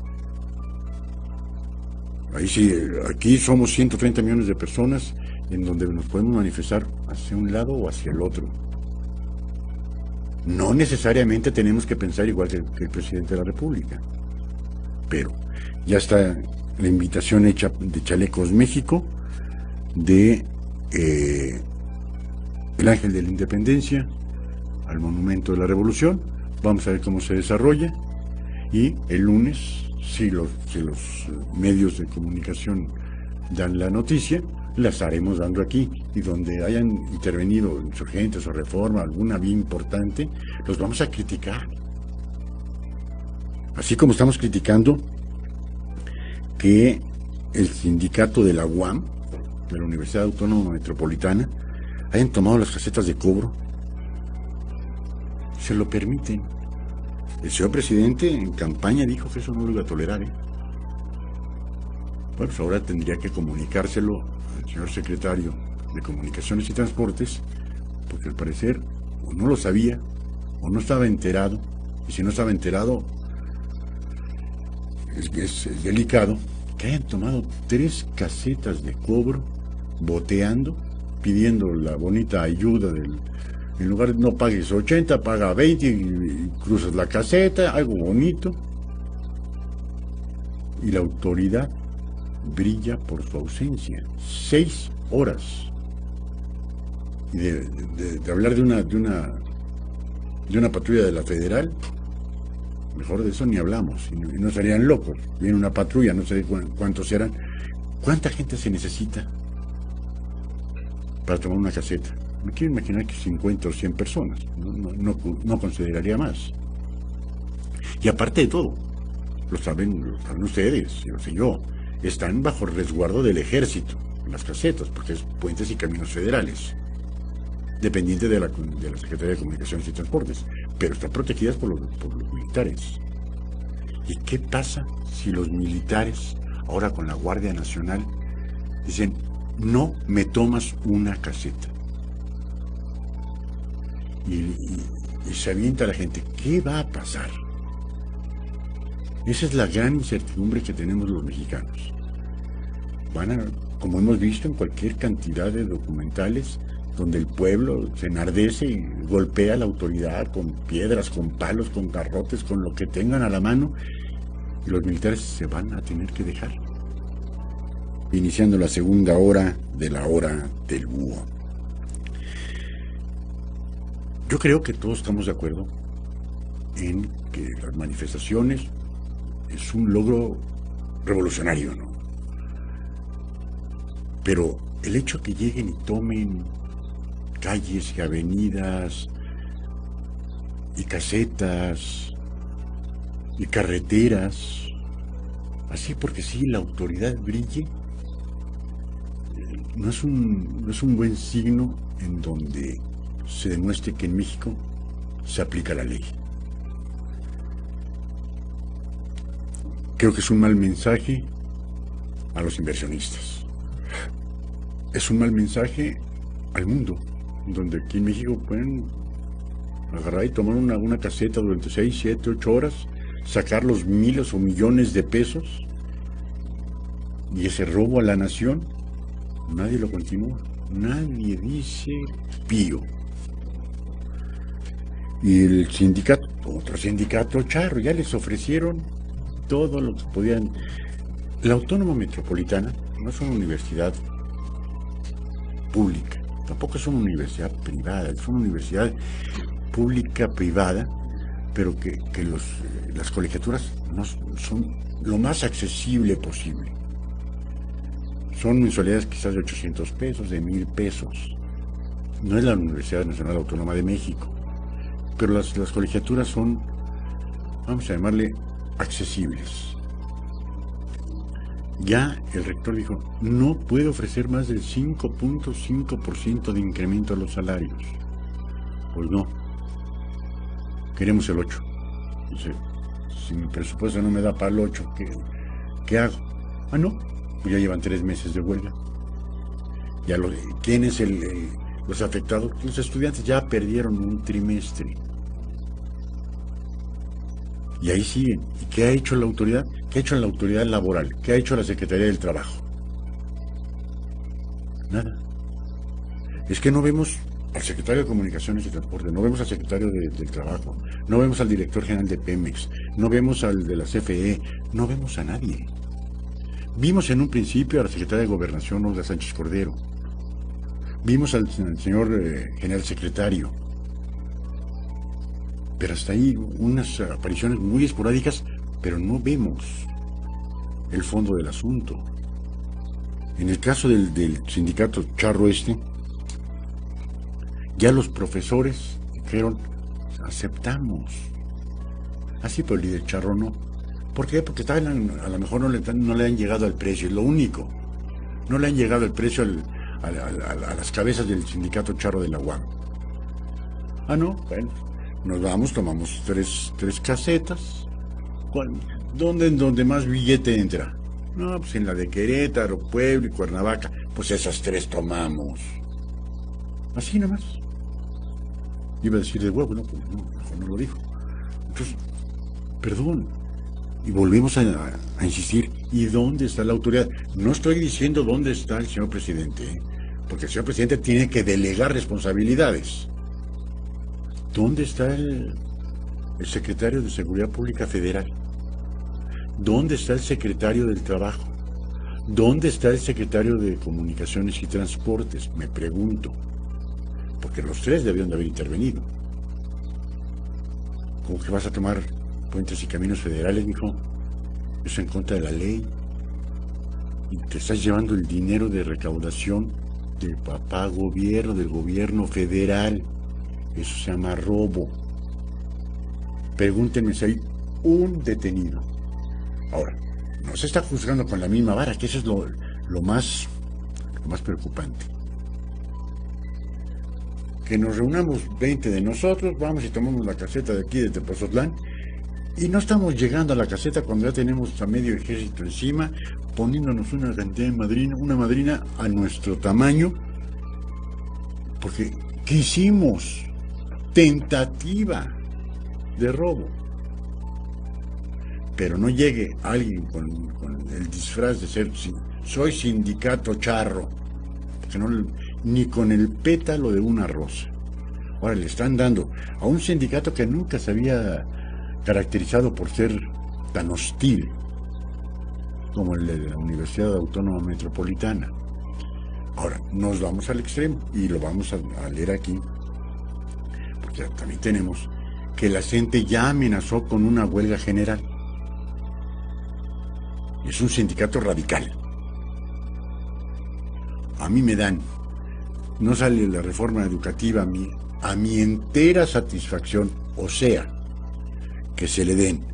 Ahí sí, aquí somos 130 millones de personas en donde nos podemos manifestar hacia un lado o hacia el otro. No necesariamente tenemos que pensar igual que el presidente de la República, pero ya está la invitación hecha de Chalecos México, de el Ángel de la Independencia al Monumento de la Revolución. Vamos a ver cómo se desarrolla, y el lunes, si los medios de comunicación dan la noticia, la estaremos dando aquí, y donde hayan intervenido insurgentes o Reforma, alguna vía importante, los vamos a criticar. Así como estamos criticando que el sindicato de la UAM, de la Universidad Autónoma Metropolitana, hayan tomado las casetas de cobro. Se lo permiten. El señor presidente en campaña dijo que eso no lo iba a tolerar, ¿eh? Bueno, pues ahora tendría que comunicárselo al señor secretario de Comunicaciones y Transportes, porque al parecer o no lo sabía o no estaba enterado, y si no estaba enterado es delicado que hayan tomado 3 casetas de cobro, boteando, pidiendo la bonita ayuda en lugar de no pagues 80, paga 20 y cruzas la caseta, algo bonito. Y la autoridad brilla por su ausencia. 6 horas. Y de hablar de una patrulla de la Federal, mejor de eso ni hablamos, y no serían locos. Viene una patrulla, no sé cuántos serán. ¿Cuánta gente se necesita para tomar una caseta? Me quiero imaginar que 50 o 100 personas, no consideraría más. Y aparte de todo, lo saben ustedes, lo sé yo, están bajo resguardo del ejército, las casetas, porque es puentes y caminos federales, dependiente de la Secretaría de Comunicaciones y Transportes, pero están protegidas por los militares. ¿Y qué pasa si los militares, ahora con la Guardia Nacional, dicen, no me tomas una caseta? Y se avienta la gente. ¿Qué va a pasar? Esa es la gran incertidumbre que tenemos los mexicanos. Como hemos visto en cualquier cantidad de documentales, donde el pueblo se enardece y golpea a la autoridad con piedras, con palos, con garrotes, con lo que tengan a la mano, y los militares se van a tener que dejar. Iniciando la segunda hora de la hora del búho. Yo creo que todos estamos de acuerdo en que las manifestaciones es un logro revolucionario, ¿no? Pero el hecho que lleguen y tomen calles y avenidas y casetas y carreteras, así porque sí, la autoridad brille, no es un buen signo en donde se demuestre que en México se aplica la ley. Creo que es un mal mensaje a los inversionistas. Es un mal mensaje al mundo, donde aquí en México pueden agarrar y tomar una caseta durante 6, 7, 8 horas, sacar los miles o millones de pesos, y ese robo a la nación, nadie lo continúa, nadie dice pío. Y el sindicato, otro sindicato charro, ya les ofrecieron todo lo que podían. La Autónoma Metropolitana no es una universidad pública, tampoco es una universidad privada, es una universidad pública privada, pero que las colegiaturas no son lo más accesible posible. Son mensualidades quizás de 800 pesos, de 1,000 pesos. No es la Universidad Nacional Autónoma de México, pero las colegiaturas son, vamos a llamarle, accesibles. Ya el rector dijo, no puede ofrecer más del 5.5% de incremento a los salarios. Pues no, queremos el 8%. Dice, si mi presupuesto no me da para el 8%, ¿qué hago? Ah, no, pues ya llevan 3 meses de huelga. Ya ¿quién es los afectados? Los estudiantes ya perdieron un trimestre. Y ahí siguen. ¿Y qué ha hecho la autoridad? ¿Qué ha hecho la autoridad laboral? ¿Qué ha hecho la Secretaría del Trabajo? Nada. Es que no vemos al secretario de Comunicaciones y Transporte, no vemos al secretario del Trabajo, no vemos al director general de Pemex, no vemos al de la CFE, no vemos a nadie. Vimos en un principio a la secretaria de Gobernación, Olga Sánchez Cordero. Vimos al señor general secretario. Pero hasta ahí unas apariciones muy esporádicas, pero no vemos el fondo del asunto. En el caso del sindicato charro ya los profesores dijeron, aceptamos. Así, pero el líder charro no. ¿Por qué? Porque a lo mejor no le han llegado al precio, es lo único. No le han llegado al precio a las cabezas del sindicato charro de la UAM. Ah, no, bueno. Nos vamos, tomamos tres casetas. ¿Dónde más billete entra? No, pues en la de Querétaro, Puebla y Cuernavaca. Pues esas 3 tomamos. Así nada más. Iba a decir de huevo, no, pues no, mejor no lo dijo. Entonces, perdón. Y volvemos a insistir. ¿Y dónde está la autoridad? No estoy diciendo dónde está el señor presidente, porque el señor presidente tiene que delegar responsabilidades. ¿Dónde está el secretario de Seguridad Pública Federal? ¿Dónde está el secretario del Trabajo? ¿Dónde está el secretario de Comunicaciones y Transportes? Me pregunto. Porque los 3 debieron de haber intervenido. ¿Cómo que vas a tomar puentes y caminos federales, mijo? Eso en contra de la ley. Y te estás llevando el dinero de recaudación del papá gobierno, del gobierno federal. Eso se llama robo. Pregúntenme si hay un detenido. Ahora, no se está juzgando con la misma vara, que eso es lo más preocupante. Que nos reunamos 20 de nosotros, vamos y tomamos la caseta de aquí de Tepozotlán, y no estamos llegando a la caseta cuando ya tenemos a medio ejército encima, poniéndonos una cantidad de madrina a nuestro tamaño, porque ¿qué hicimos? Tentativa de robo. Pero no llegue alguien con el disfraz de ser, soy sindicato charro, porque no, ni con el pétalo de una rosa. Ahora le están dando a un sindicato que nunca se había caracterizado por ser tan hostil como el de la Universidad Autónoma Metropolitana. Ahora, nos vamos al extremo y lo vamos a leer aquí, porque también tenemos que la CENTE ya amenazó con una huelga general. Es un sindicato radical. A mí me dan, no sale la reforma educativa a mi entera satisfacción, o sea, que se le den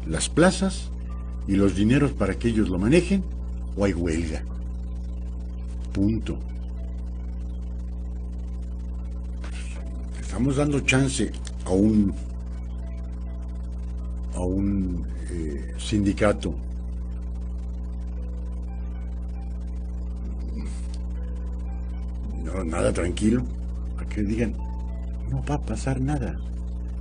las plazas y los dineros para que ellos lo manejen, o hay huelga. Punto. Estamos dando chance a un sindicato no, nada tranquilo, a que digan no va a pasar nada.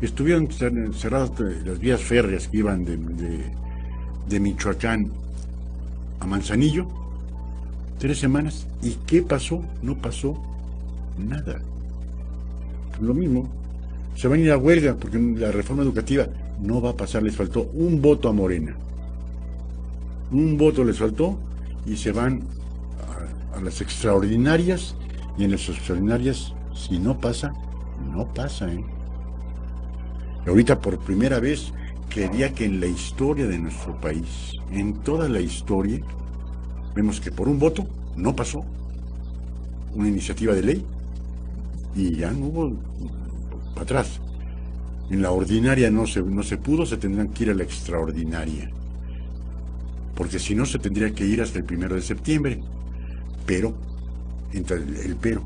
Estuvieron cerradas las vías férreas que iban de Michoacán a Manzanillo 3 semanas. ¿Y qué pasó? No pasó nada. Lo mismo, se van a ir a huelga porque la reforma educativa no va a pasar. Les faltó un voto a Morena. Un voto les faltó y se van a las extraordinarias, y en las extraordinarias, si no pasa, no pasa, ¿eh? Y ahorita por primera vez quería que en la historia de nuestro país, en toda la historia, vemos que por un voto no pasó una iniciativa de ley y ya no hubo para atrás. En la ordinaria no se pudo, se tendrán que ir a la extraordinaria, porque si no se tendría que ir hasta el 1 de septiembre. Pero, entra el pero,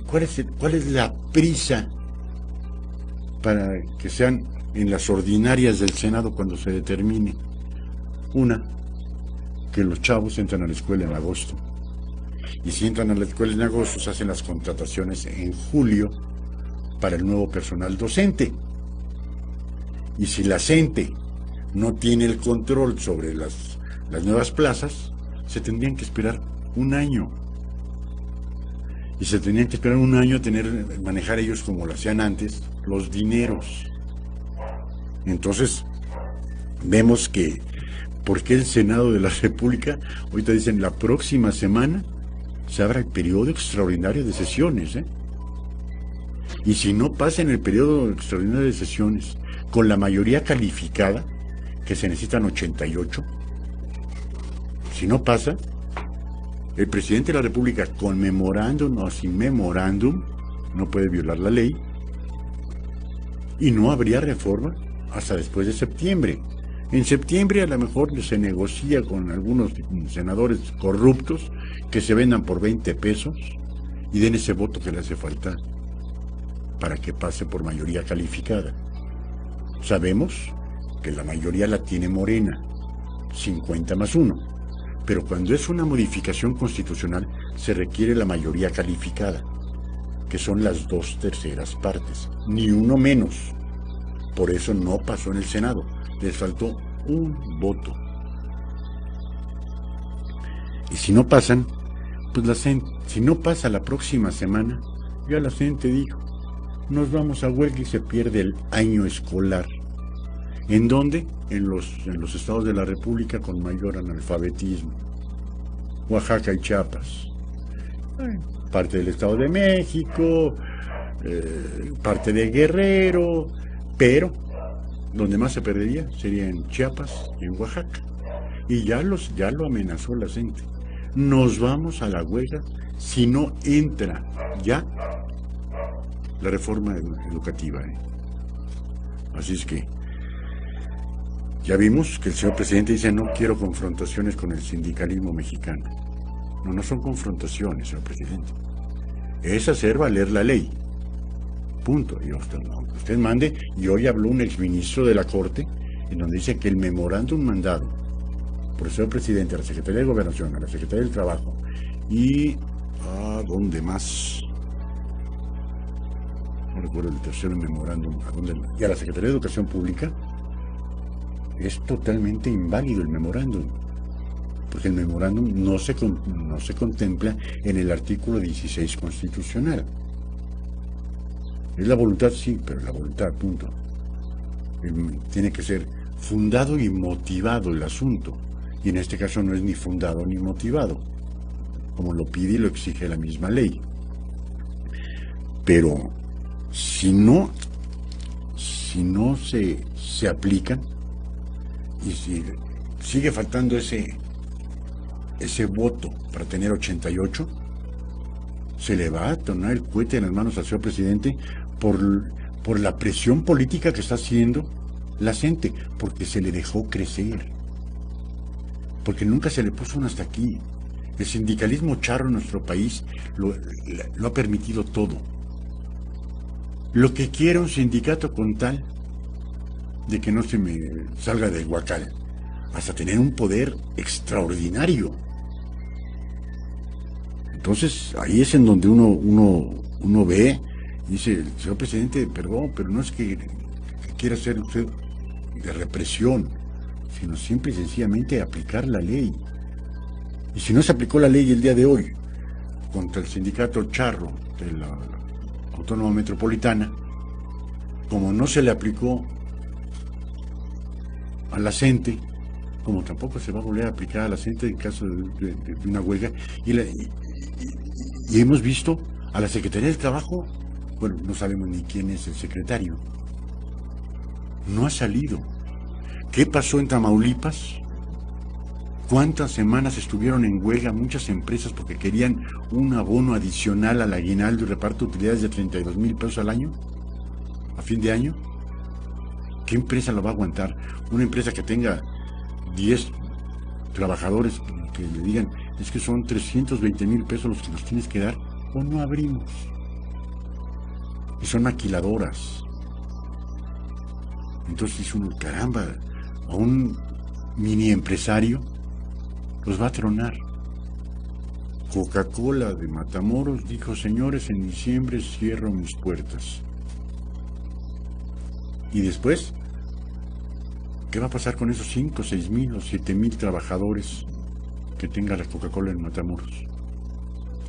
¿cuál es la prisa para que sean en las ordinarias del Senado cuando se determine? Una, que los chavos entran a la escuela en agosto. Y si entran a la escuela en agosto, se hacen las contrataciones en julio para el nuevo personal docente. Y si la CENTE no tiene el control sobre las nuevas plazas, se tendrían que esperar un año. Y se tenían que esperar un año a manejar ellos, como lo hacían antes, los dineros. Entonces, vemos que, ¿por qué el Senado de la República? Ahorita dicen, la próxima semana se abra el periodo extraordinario de sesiones, ¿eh? Y si no pasa en el periodo extraordinario de sesiones, con la mayoría calificada, que se necesitan 88, si no pasa, el presidente de la República, con memorándum o sin memorándum, no puede violar la ley, y no habría reforma hasta después de septiembre. En septiembre a lo mejor se negocia con algunos senadores corruptos que se vendan por 20 pesos y den ese voto que le hace falta para que pase por mayoría calificada. Sabemos que la mayoría la tiene Morena, 50+1, pero cuando es una modificación constitucional se requiere la mayoría calificada, que son las 2/3 partes, ni uno menos. Por eso no pasó en el Senado, les faltó un voto. Y si no pasan, pues si no pasa la próxima semana, ya la CENTE dijo, nos vamos a huelga y se pierde el año escolar. ¿En dónde? En los estados de la República con mayor analfabetismo. Oaxaca y Chiapas. Parte del Estado de México, parte de Guerrero, pero donde más se perdería sería en Chiapas y en Oaxaca. Y ya lo amenazó la CENTE. Nos vamos a la huelga si no entra ya la reforma educativa. Así es que ya vimos que el señor presidente dice, no quiero confrontaciones con el sindicalismo mexicano. No son confrontaciones, señor presidente. Es hacer valer la ley. Punto. Y usted mande, y hoy habló un exministro de la Corte, en donde dice que el memorándum mandado por el señor presidente a la Secretaría de Gobernación, a la Secretaría del Trabajo, y a ¿dónde más? No recuerdo el tercer memorándum, y a la Secretaría de Educación Pública, es totalmente inválido el memorándum, porque el memorándum no se contempla en el artículo 16 constitucional. Es la voluntad, sí, pero la voluntad, punto. Tiene que ser fundado y motivado el asunto, y en este caso no es ni fundado ni motivado, como lo pide y lo exige la misma ley. Pero si no se aplican, y si sigue faltando ese voto para tener 88, se le va a tornar el cohete en las manos al señor presidente por la presión política que está haciendo la gente, porque se le dejó crecer, porque nunca se le puso uno hasta aquí. El sindicalismo charro en nuestro país lo ha permitido todo. Lo que quiera un sindicato con tal de que no se me salga del huacal, hasta tener un poder extraordinario. Entonces ahí es en donde uno ve y dice, señor presidente, perdón, pero no es que quiera ser usted de represión, sino simple y sencillamente aplicar la ley. Y si no se aplicó la ley el día de hoy contra el sindicato charro de la Autónoma Metropolitana, como no se le aplicó a la CENTE, como tampoco se va a volver a aplicar a la CENTE en caso de una huelga, y hemos visto a la Secretaría del Trabajo, bueno, no sabemos ni quién es el secretario, no ha salido. ¿Qué pasó en Tamaulipas? ¿Cuántas semanas estuvieron en huelga muchas empresas porque querían un abono adicional al aguinaldo y reparto de utilidades de 32,000 pesos al año? ¿A fin de año? ¿Qué empresa lo va a aguantar? Una empresa que tenga 10 trabajadores que le digan, es que son 320,000 pesos los que nos tienes que dar, o no abrimos. Y son maquiladoras. Entonces dice uno, caramba, a un mini empresario los va a tronar. Coca-Cola de Matamoros dijo, señores, en diciembre cierro mis puertas. Y después, ¿qué va a pasar con esos 5, 6,000 o 7,000 trabajadores que tenga la Coca-Cola en Matamoros?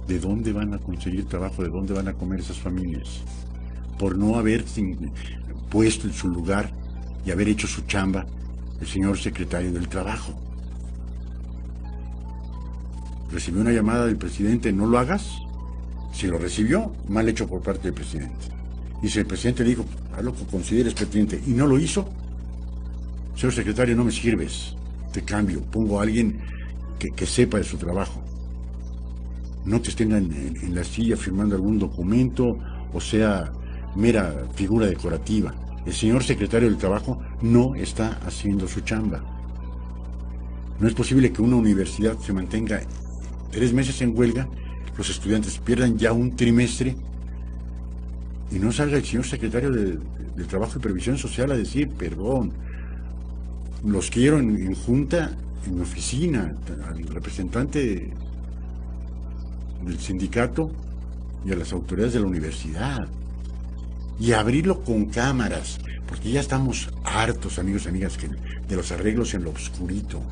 ¿De dónde van a conseguir trabajo? ¿De dónde van a comer esas familias? Por no haber puesto en su lugar y haber hecho su chamba el señor secretario del Trabajo. Recibió una llamada del presidente, no lo hagas. Si lo recibió, mal hecho por parte del presidente. Y si el presidente le dijo, haz lo que consideres pertinente, y no lo hizo, señor secretario, no me sirves, te cambio, pongo a alguien que sepa de su trabajo. No que estén en la silla firmando algún documento, o sea, mera figura decorativa. El señor secretario del Trabajo no está haciendo su chamba. No es posible que una universidad se mantenga 3 meses en huelga, los estudiantes pierdan ya un trimestre y no salga el señor secretario del Trabajo y Previsión Social a decir, perdón, los quiero en junta, en mi oficina, al representante del sindicato y a las autoridades de la universidad. Y abrirlo con cámaras, porque ya estamos hartos, amigos y amigas, de los arreglos en lo oscurito.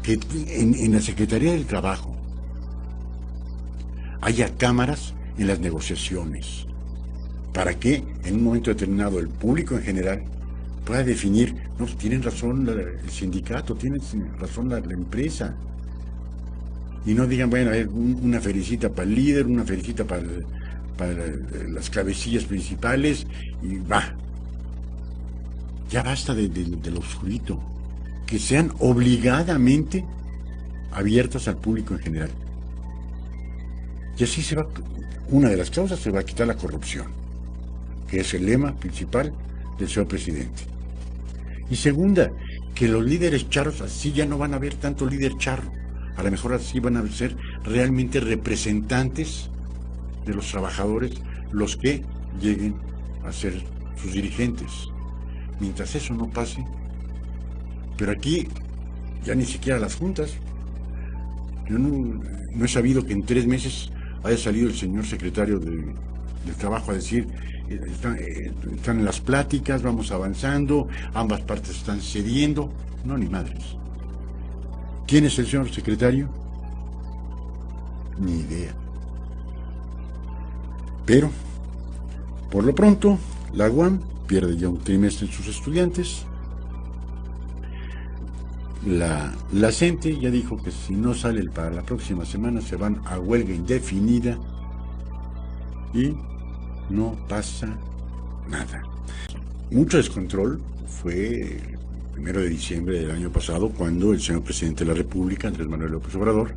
Que en la Secretaría del Trabajo haya cámaras en las negociaciones, para que en un momento determinado el público en general pueda definir, no, tienen razón el sindicato, tienen razón la empresa. Y no digan, bueno, a ver, una felicita para el líder, una felicita para las cabecillas principales, y va. Ya basta de lo oscurito. Que sean obligadamente abiertas al público en general. Y así una de las causas se va a quitar la corrupción, que es el lema principal del señor presidente. Y segunda, que los líderes charros así ya no van a haber tanto líder charro. A lo mejor así van a ser realmente representantes de los trabajadores los que lleguen a ser sus dirigentes. Mientras eso no pase, pero aquí ya ni siquiera las juntas. Yo no he sabido que en 3 meses haya salido el señor secretario del Trabajo a decir, están en las pláticas, vamos avanzando, ambas partes están cediendo. No, ni madres. ¿Quién es el señor secretario? Ni idea. Pero, por lo pronto, la UAM pierde ya un trimestre en sus estudiantes. La CENTE ya dijo que si no sale para la próxima semana se van a huelga indefinida y no pasa nada. Mucho descontrol fue el 1 de diciembre del año pasado cuando el señor presidente de la República, Andrés Manuel López Obrador,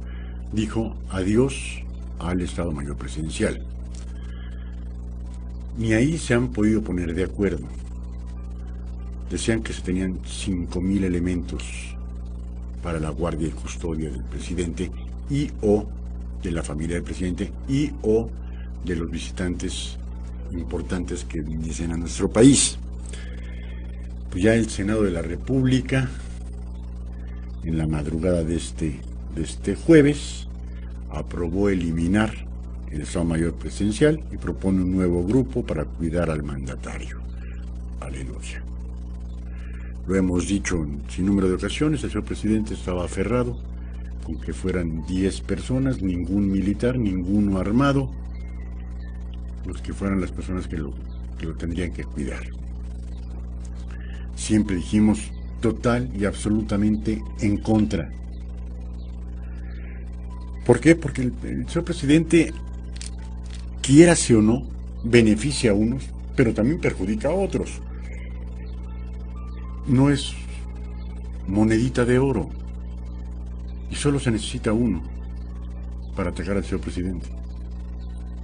dijo adiós al Estado Mayor Presidencial. Ni ahí se han podido poner de acuerdo. Decían que se tenían 5,000 elementos para la guardia y custodia del presidente y o de la familia del presidente y o de los visitantes importantes que viniesen a nuestro país. Pues ya el Senado de la República, en la madrugada de este jueves, aprobó eliminar el Estado Mayor Presidencial y propone un nuevo grupo para cuidar al mandatario. Aleluya. Lo hemos dicho en sin número de ocasiones, el señor presidente estaba aferrado con que fueran 10 personas, ningún militar, ninguno armado, los que fueran las personas que lo tendrían que cuidar. Siempre dijimos total y absolutamente en contra. ¿Por qué? Porque el señor presidente, quiérase o no, beneficia a unos, pero también perjudica a otros. No es monedita de oro y solo se necesita uno para atacar al señor presidente.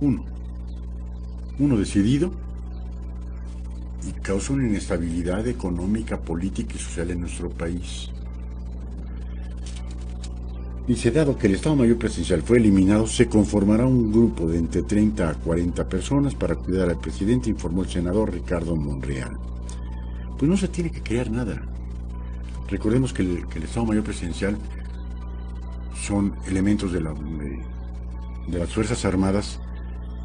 Uno decidido, y causa una inestabilidad económica, política y social en nuestro país. Dice, dado que el Estado Mayor Presidencial fue eliminado, se conformará un grupo de entre 30 a 40 personas para cuidar al presidente, informó el senador Ricardo Monreal. Pues no se tiene que crear nada. Recordemos que el Estado Mayor Presidencial son elementos de las Fuerzas Armadas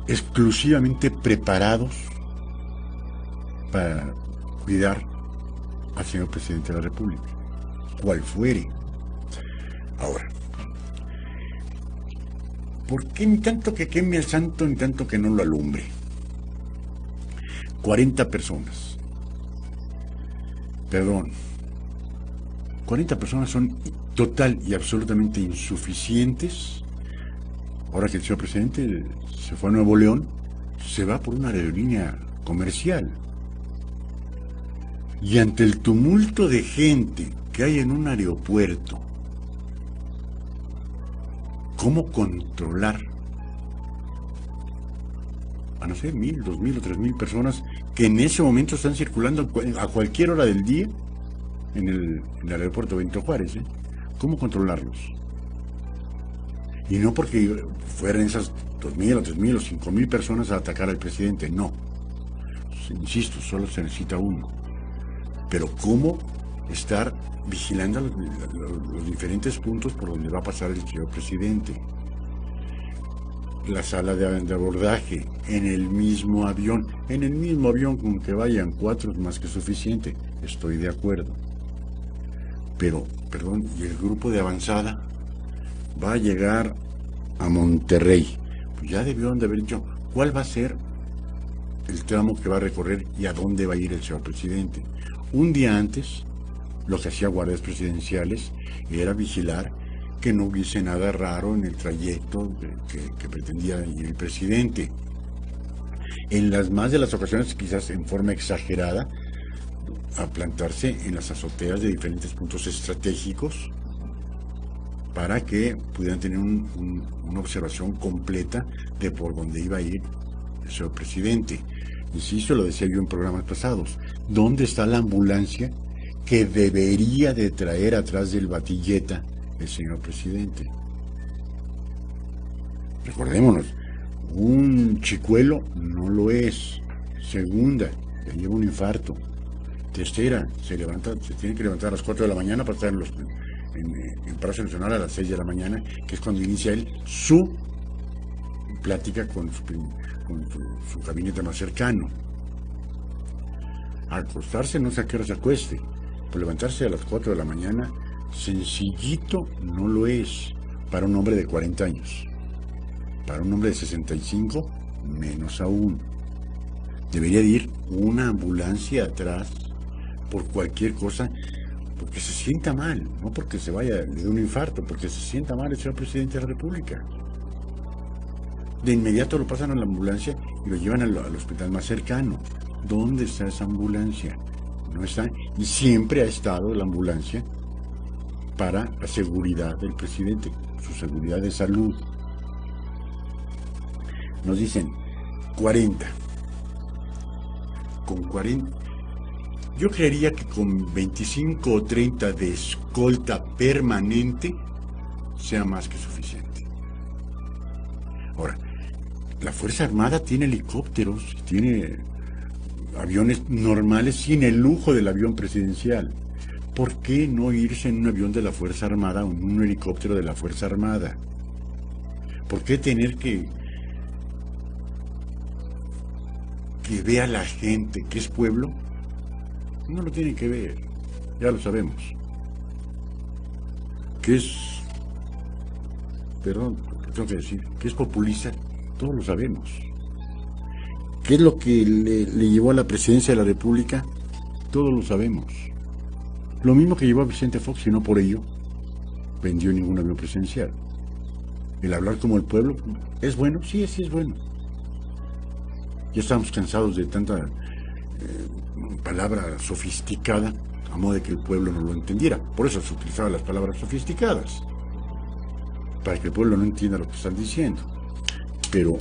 exclusivamente preparados para cuidar al señor presidente de la República, cual fuere. Ahora, ¿por qué ni tanto que queme al santo, ni tanto que no lo alumbre? 40 personas. Perdón, 40 personas son total y absolutamente insuficientes. Ahora que el señor presidente se fue a Nuevo León, se va por una aerolínea comercial. Y ante el tumulto de gente que hay en un aeropuerto, ¿cómo controlar a no sé, 1,000, 2,000 o 3,000 personas que en ese momento están circulando a cualquier hora del día en el aeropuerto Benito Juárez? ¿Cómo controlarlos? Y no porque fueran esas 2,000 o 3,000 o 5,000 personas a atacar al presidente, no. Insisto, solo se necesita uno. Pero ¿cómo estar vigilando los diferentes puntos por donde va a pasar el señor presidente? La sala de abordaje, en el mismo avión con que vayan 4 es más que suficiente, estoy de acuerdo. Pero, perdón, ¿y el grupo de avanzada? Va a llegar a Monterrey. Pues ya debieron de haber dicho cuál va a ser el tramo que va a recorrer y a dónde va a ir el señor presidente. Un día antes, lo que hacía guardias presidenciales era vigilar que no hubiese nada raro en el trayecto que pretendía ir el presidente. En las más de las ocasiones, quizás en forma exagerada, a plantarse en las azoteas de diferentes puntos estratégicos para que pudieran tener una observación completa de por dónde iba a ir el señor presidente. Insisto, lo decía yo en programas pasados, ¿dónde está la ambulancia que debería de traer atrás del batilleta el señor presidente? Recordémonos, un chicuelo no lo es. Segunda, ya lleva un infarto. Tercera, se tiene que levantar a las 4 de la mañana para estar en Palacio Nacional a las 6 de la mañana, que es cuando inicia él su plática con su gabinete más cercano. Acostarse, no sé a qué hora se acueste, pero levantarse a las 4 de la mañana Sencillito no lo es para un hombre de 40 años. Para un hombre de 65, menos aún. Debería de ir una ambulancia atrás por cualquier cosa, porque se sienta mal, no porque se vaya de un infarto, porque se sienta mal el señor presidente de la República. De inmediato lo pasan a la ambulancia y lo llevan al hospital más cercano. ¿Dónde está esa ambulancia? No está. Y siempre ha estado la ambulancia para la seguridad del presidente, su seguridad de salud. Nos dicen 40. Con 40. Yo creería que con 25 o 30 de escolta permanente sea más que suficiente. Ahora, la Fuerza Armada tiene helicópteros, tiene aviones normales sin el lujo del avión presidencial. ¿Por qué no irse en un avión de la Fuerza Armada o en un helicóptero de la Fuerza Armada? ¿Por qué tener que vea la gente que es pueblo? No lo tienen que ver, ya lo sabemos. Que es, perdón, lo tengo que decir, que es populista, todos lo sabemos. ¿Qué es lo que le llevó a la presidencia de la República? Todos lo sabemos. Lo mismo que llevó a Vicente Fox, y no por ello vendió ningún avión presidencial. El hablar como el pueblo, ¿es bueno? Sí es bueno. Ya estamos cansados de tanta palabra sofisticada, a modo de que el pueblo no lo entendiera. Por eso se utilizaban las palabras sofisticadas, para que el pueblo no entienda lo que están diciendo. Pero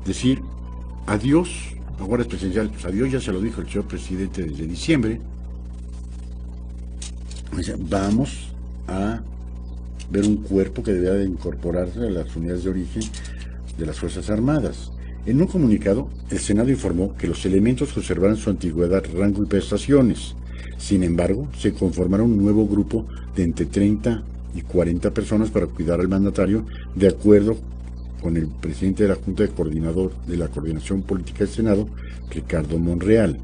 decir adiós a guardias presidenciales, pues adiós ya se lo dijo el señor presidente desde diciembre. Vamos a ver un cuerpo que debería de incorporarse a las unidades de origen de las Fuerzas Armadas. En un comunicado, el Senado informó que los elementos conservaron su antigüedad, rango y prestaciones. Sin embargo, se conformará un nuevo grupo de entre 30 y 40 personas para cuidar al mandatario, de acuerdo con el presidente de la Junta de Coordinador de la Coordinación Política del Senado, Ricardo Monreal.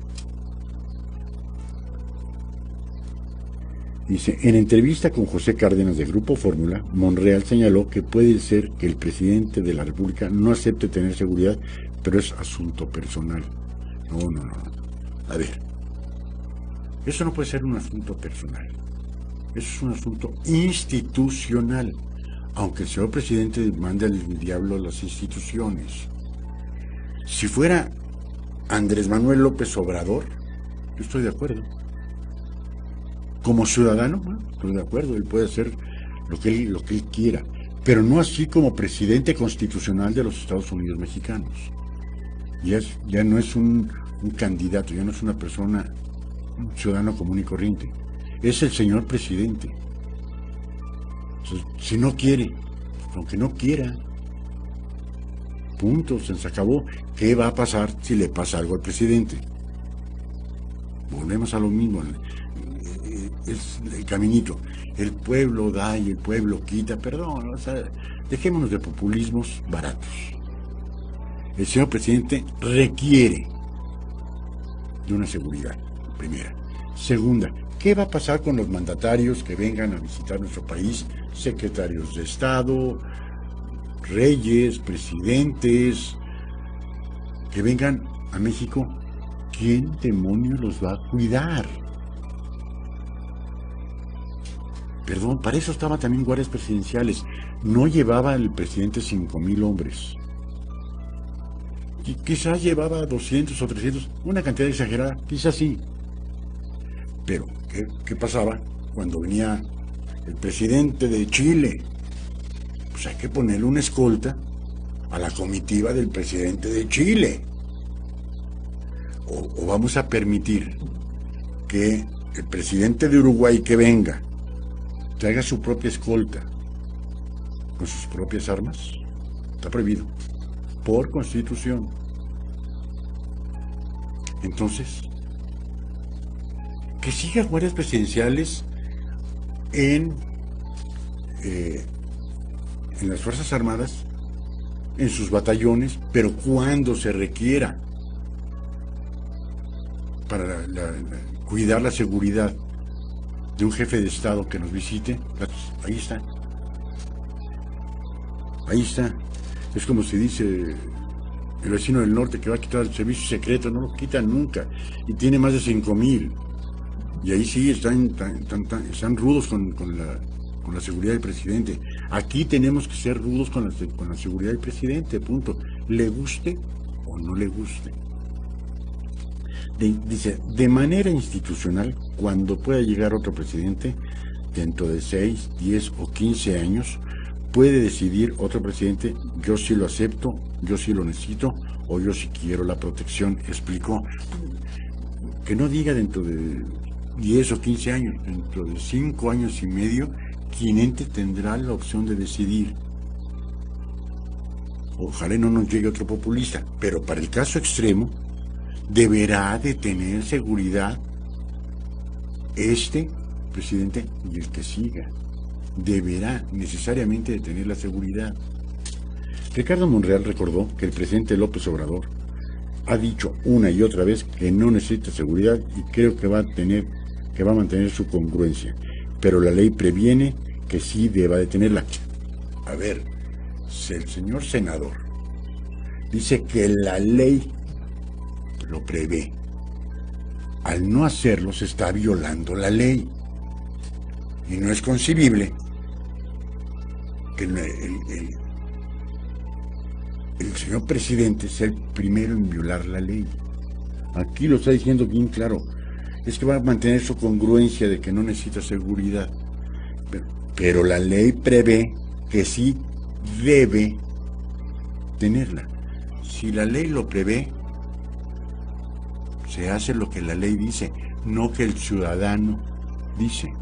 Dice, en entrevista con José Cárdenas de Grupo Fórmula, Monreal señaló que puede ser que el presidente de la República no acepte tener seguridad, pero es asunto personal. No. A ver, eso no puede ser un asunto personal. Eso es un asunto institucional. Aunque el señor presidente mande al diablo a las instituciones. Si fuera Andrés Manuel López Obrador, yo estoy de acuerdo. Como ciudadano, estoy de acuerdo, él puede hacer lo que él quiera, pero no así como presidente constitucional de los Estados Unidos mexicanos. Ya no es un candidato, ya no es una persona, un ciudadano común y corriente, es el señor presidente. Entonces, si no quiere, aunque no quiera, punto, se acabó. ¿Qué va a pasar si le pasa algo al presidente? Volvemos a lo mismo. Es el caminito. El pueblo da y el pueblo quita. Perdón, dejémonos de populismos baratos. El señor presidente requiere de una seguridad, primera. Segunda, ¿qué va a pasar con los mandatarios que vengan a visitar nuestro país? Secretarios de Estado, reyes, presidentes, que vengan a México. ¿Quién demonios los va a cuidar? Perdón, para eso estaban también guardias presidenciales. No llevaba el presidente 5,000 hombres. Quizás llevaba 200 o 300, una cantidad exagerada, quizás sí. Pero, ¿qué pasaba cuando venía el presidente de Chile? Pues hay que ponerle una escolta a la comitiva del presidente de Chile. O vamos a permitir que el presidente de Uruguay que venga traiga su propia escolta con sus propias armas. Está prohibido por Constitución. Entonces, que sigan guardias presidenciales en las Fuerzas Armadas, en sus batallones, pero cuando se requiera para cuidar la seguridad de un jefe de Estado que nos visite, ahí está. Ahí está. Es como se dice el vecino del norte que va a quitar el servicio secreto, no lo quita nunca. Y tiene más de 5,000. Y ahí sí están rudos con la seguridad del presidente. Aquí tenemos que ser rudos con la seguridad del presidente, punto. Le guste o no le guste. Dice, de manera institucional, cuando pueda llegar otro presidente, dentro de 6, 10 o 15 años, puede decidir otro presidente, yo sí lo acepto, yo sí lo necesito, o yo sí quiero la protección, explicó. Que no diga dentro de 10 o 15 años, dentro de 5 años y medio, quien ente tendrá la opción de decidir. Ojalá no nos llegue otro populista, pero para el caso extremo, deberá de tener seguridad este presidente y el que siga. Deberá necesariamente de tener la seguridad. Ricardo Monreal recordó que el presidente López Obrador ha dicho una y otra vez que no necesita seguridad y creo que va a mantener su congruencia, pero la ley previene que sí deba de tenerla. A ver, si el señor senador dice que la ley lo prevé, al no hacerlo se está violando la ley y no es concebible que el señor presidente sea el primero en violar la ley. Aquí lo está diciendo bien claro, es que va a mantener su congruencia de que no necesita seguridad, pero la ley prevé que sí debe tenerla. Si la ley lo prevé, se hace lo que la ley dice, no que el ciudadano dice.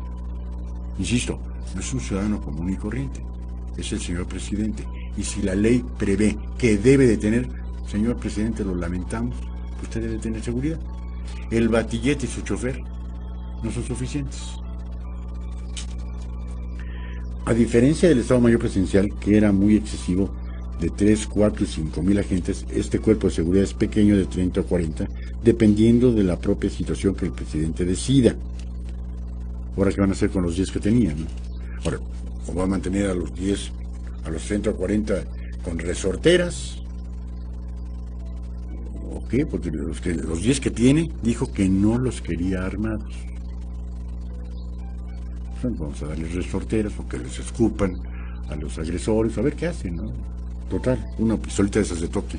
Insisto, no es un ciudadano común y corriente, es el señor presidente. Y si la ley prevé que debe de tener, señor presidente, lo lamentamos, usted debe tener seguridad. El batillete y su chofer no son suficientes. A diferencia del Estado Mayor Presidencial, que era muy excesivo, de 3, 4 y 5,000 agentes, este cuerpo de seguridad es pequeño, de 30 o 40, dependiendo de la propia situación que el presidente decida. Ahora, ¿qué van a hacer con los 10 que tenían, no? Ahora, ¿o va a mantener a los 10, a los 30 o 40 con resorteras? ¿O qué? Porque los 10 que tiene, dijo que no los quería armados. Entonces, vamos a darles resorteras o que les escupan a los agresores, a ver qué hacen, ¿no? Total, una pistolita de esas de toque.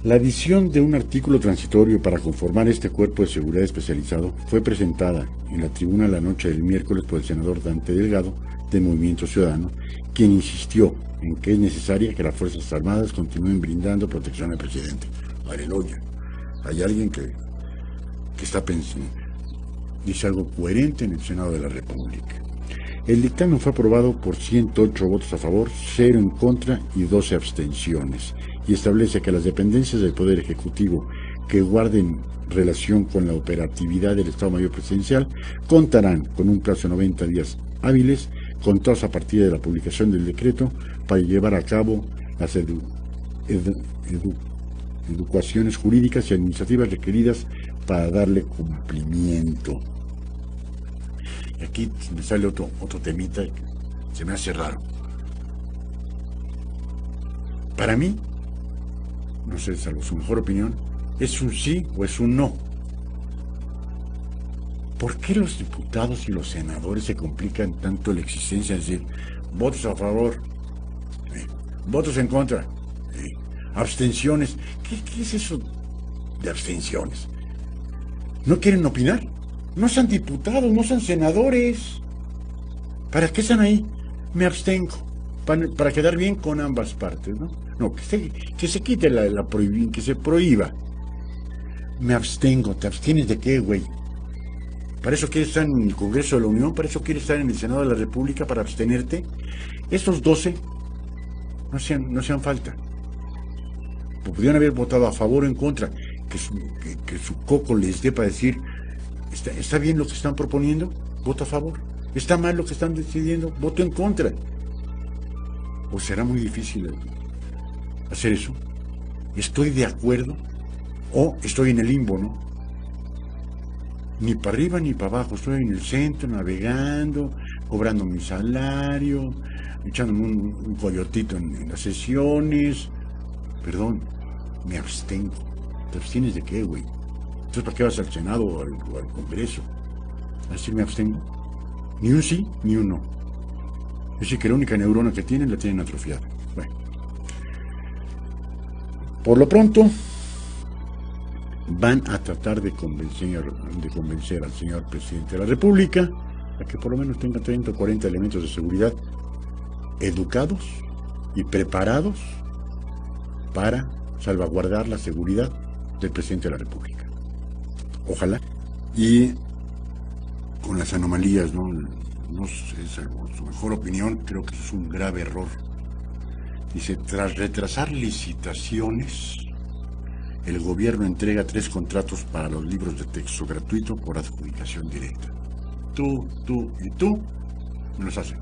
La adición de un artículo transitorio para conformar este cuerpo de seguridad especializado fue presentada en la tribuna la noche del miércoles por el senador Dante Delgado, de Movimiento Ciudadano, quien insistió en que es necesaria que las Fuerzas Armadas continúen brindando protección al presidente. Aleluya. Hay alguien que está pensando, dice algo coherente en el Senado de la República. El dictamen fue aprobado por 108 votos a favor, 0 en contra y 12 abstenciones, y establece que las dependencias del Poder Ejecutivo que guarden relación con la operatividad del Estado Mayor Presidencial contarán con un plazo de 90 días hábiles, contados a partir de la publicación del decreto, para llevar a cabo las educaciones jurídicas y administrativas requeridas para darle cumplimiento. Y aquí me sale otro temita que se me hace raro. Para mí, no sé, salvo su mejor opinión, ¿es un sí o es un no? ¿Por qué los diputados y los senadores se complican tanto la existencia? Es decir, votos a favor, votos en contra, abstenciones. ¿Qué es eso de abstenciones? ¿No quieren opinar? No son diputados, no son senadores. ¿Para qué están ahí? Me abstengo. Para quedar bien con ambas partes, ¿no? No, que se quite que se prohíba. Me abstengo. ¿Te abstienes de qué, güey? ¿Para eso quieres estar en el Congreso de la Unión? ¿Para eso quieres estar en el Senado de la República para abstenerte? Estos 12 no sean falta. Podrían haber votado a favor o en contra. Que su coco les dé para decir, ¿está bien lo que están proponiendo? Voto a favor. ¿Está mal lo que están decidiendo? Voto en contra. ¿O será muy difícil hacer eso? ¿Estoy de acuerdo? ¿O estoy en el limbo, no? Ni para arriba ni para abajo, estoy en el centro, navegando, cobrando mi salario, echándome un coyotito en las sesiones. Perdón, me abstengo. ¿Te abstienes de qué, güey? Entonces, ¿para qué vas al Senado o al Congreso? ¿A decir me abstengo? Ni un sí, ni un no. Es decir, que la única neurona que tienen la tienen atrofiada. Bueno. Por lo pronto, van a tratar de convencer al señor presidente de la República a que por lo menos tenga 30 o 40 elementos de seguridad educados y preparados para salvaguardar la seguridad del presidente de la República. Ojalá. Y con las anomalías, no sé, su mejor opinión, creo que es un grave error. Dice, tras retrasar licitaciones, el gobierno entrega 3 contratos para los libros de texto gratuito por adjudicación directa. Tú y tú me los hacen.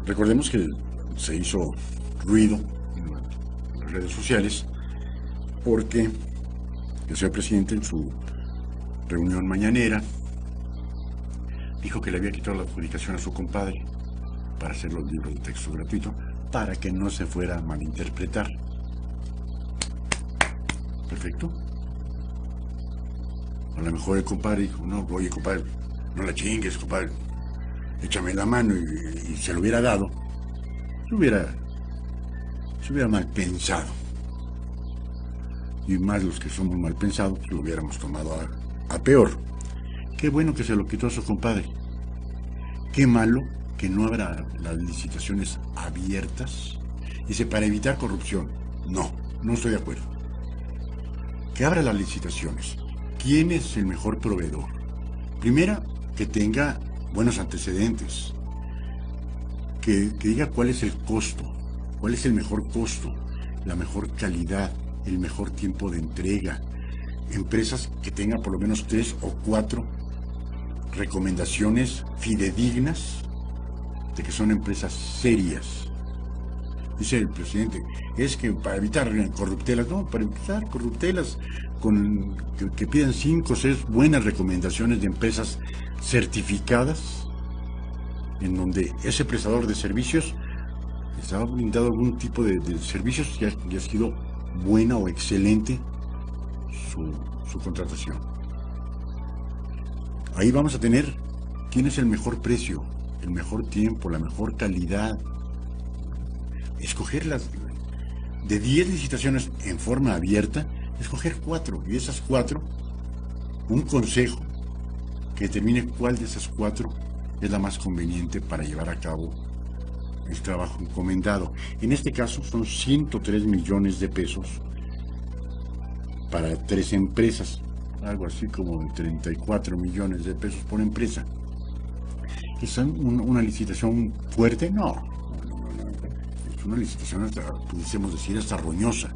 Recordemos que se hizo ruido en las redes sociales porque el señor presidente en su reunión mañanera dijo que le había quitado la adjudicación a su compadre para hacer los libros de texto gratuito para que no se fuera a malinterpretar. Perfecto. A lo mejor el compadre dijo, no, oye compadre, no la chingues, compadre, échame la mano y se lo hubiera dado. Se hubiera mal pensado. Y más los que somos mal pensados, lo hubiéramos tomado a peor. Qué bueno que se lo quitó a su compadre. Qué malo que no habrá las licitaciones abiertas. Dice, para evitar corrupción. No estoy de acuerdo. Que abra las licitaciones. ¿Quién es el mejor proveedor? Primera, que tenga buenos antecedentes. Que diga cuál es el costo, cuál es el mejor costo, la mejor calidad, el mejor tiempo de entrega. Empresas que tengan por lo menos 3 o 4 recomendaciones fidedignas de que son empresas serias. Dice el presidente, es que para evitar corruptelas, no, para evitar corruptelas, que pidan 5 o 6 buenas recomendaciones de empresas certificadas, en donde ese prestador de servicios les ha brindado algún tipo de servicios y ha sido buena o excelente su contratación. Ahí vamos a tener quién es el mejor precio, el mejor tiempo, la mejor calidad. Escoger de 10 licitaciones en forma abierta, escoger 4, y esas 4, un consejo que determine cuál de esas 4 es la más conveniente para llevar a cabo el trabajo encomendado. En este caso son 103 millones de pesos para 3 empresas, algo así como de 34 millones de pesos por empresa. ¿Es una licitación fuerte? No. Es una licitación, hasta, pudiésemos decir, hasta roñosa.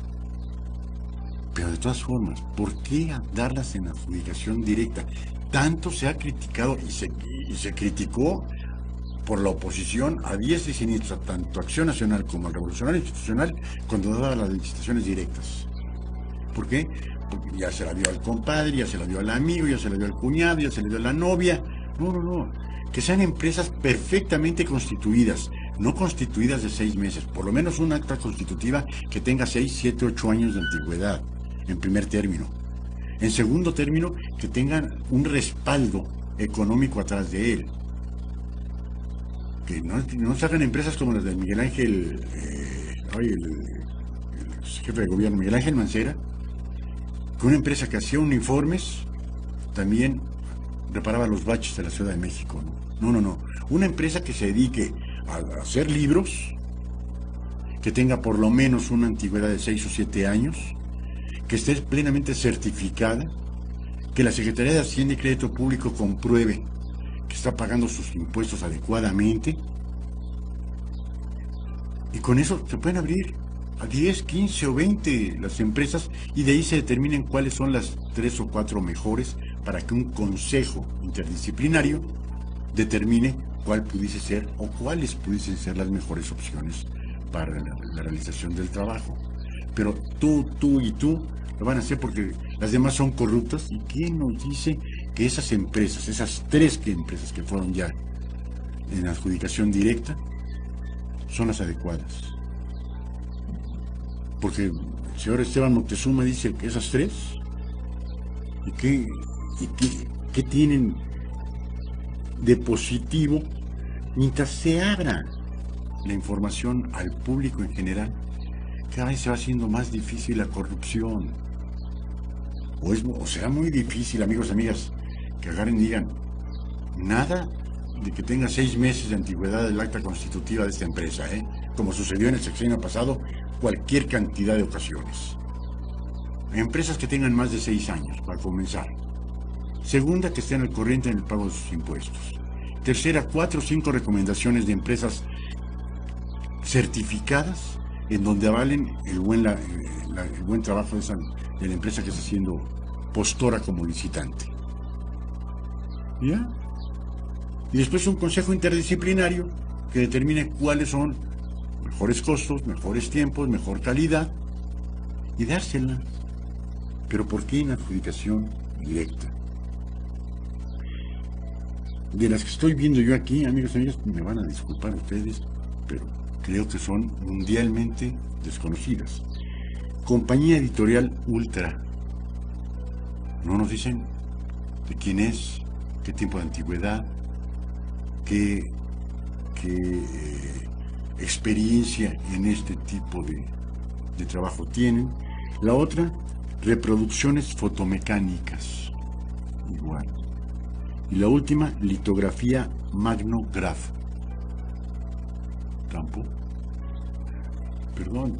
Pero de todas formas, ¿por qué darlas en adjudicación directa? Tanto se ha criticado y se criticó por la oposición a diestra y siniestra, tanto Acción Nacional como el Revolucionario Institucional, cuando daba las licitaciones directas. ¿Por qué? Porque ya se la dio al compadre, ya se la dio al amigo, ya se la dio al cuñado, ya se la dio a la novia. No. Que sean empresas perfectamente constituidas, no constituidas de 6 meses, por lo menos una acta constitutiva que tenga 6, 7, 8 años de antigüedad, en primer término. En segundo término, que tengan un respaldo económico atrás de él. Que no se hagan empresas como las del Miguel Ángel, el jefe de gobierno, Miguel Ángel Mancera, que una empresa que hacía uniformes también reparaba los baches de la Ciudad de México. No. Una empresa que se dedique a hacer libros, que tenga por lo menos una antigüedad de 6 o 7 años, que esté plenamente certificada, que la Secretaría de Hacienda y Crédito Público compruebe que está pagando sus impuestos adecuadamente, y con eso se pueden abrir a 10, 15 o 20 las empresas, y de ahí se determinen cuáles son las 3 o 4 mejores para que un consejo interdisciplinario determine cuál pudiese ser o cuáles pudiesen ser las mejores opciones para la realización del trabajo. Pero tú lo van a hacer porque las demás son corruptas. ¿Y quién nos dice que esas empresas, esas 3 empresas que fueron ya en adjudicación directa, son las adecuadas? Porque el señor Esteban Moctezuma dice que esas 3, ¿y qué tienen de positivo mientras se abra la información al público en general? Cada vez se va haciendo más difícil la corrupción. O será muy difícil, amigos y amigas, que agarren y digan, nada de que tenga 6 meses de antigüedad el acta constitutiva de esta empresa, como sucedió en el sexenio pasado, cualquier cantidad de ocasiones. Empresas que tengan más de 6 años, para comenzar. Segunda, que estén al corriente en el pago de sus impuestos. Tercera, 4 o 5 recomendaciones de empresas certificadas en donde avalen el buen trabajo de la empresa que está siendo postora como licitante. ¿Ya? Y después un consejo interdisciplinario que determine cuáles son mejores costos, mejores tiempos, mejor calidad, y dársela. Pero ¿por qué en adjudicación directa? De las que estoy viendo yo aquí, amigos y amigas, me van a disculpar ustedes, pero creo que son mundialmente desconocidas. Compañía Editorial Ultra. No nos dicen de quién es, qué tiempo de antigüedad, qué experiencia en este tipo de trabajo tienen. La otra, reproducciones fotomecánicas, igual. Y la última, litografía magnograph. Tampoco. Perdón.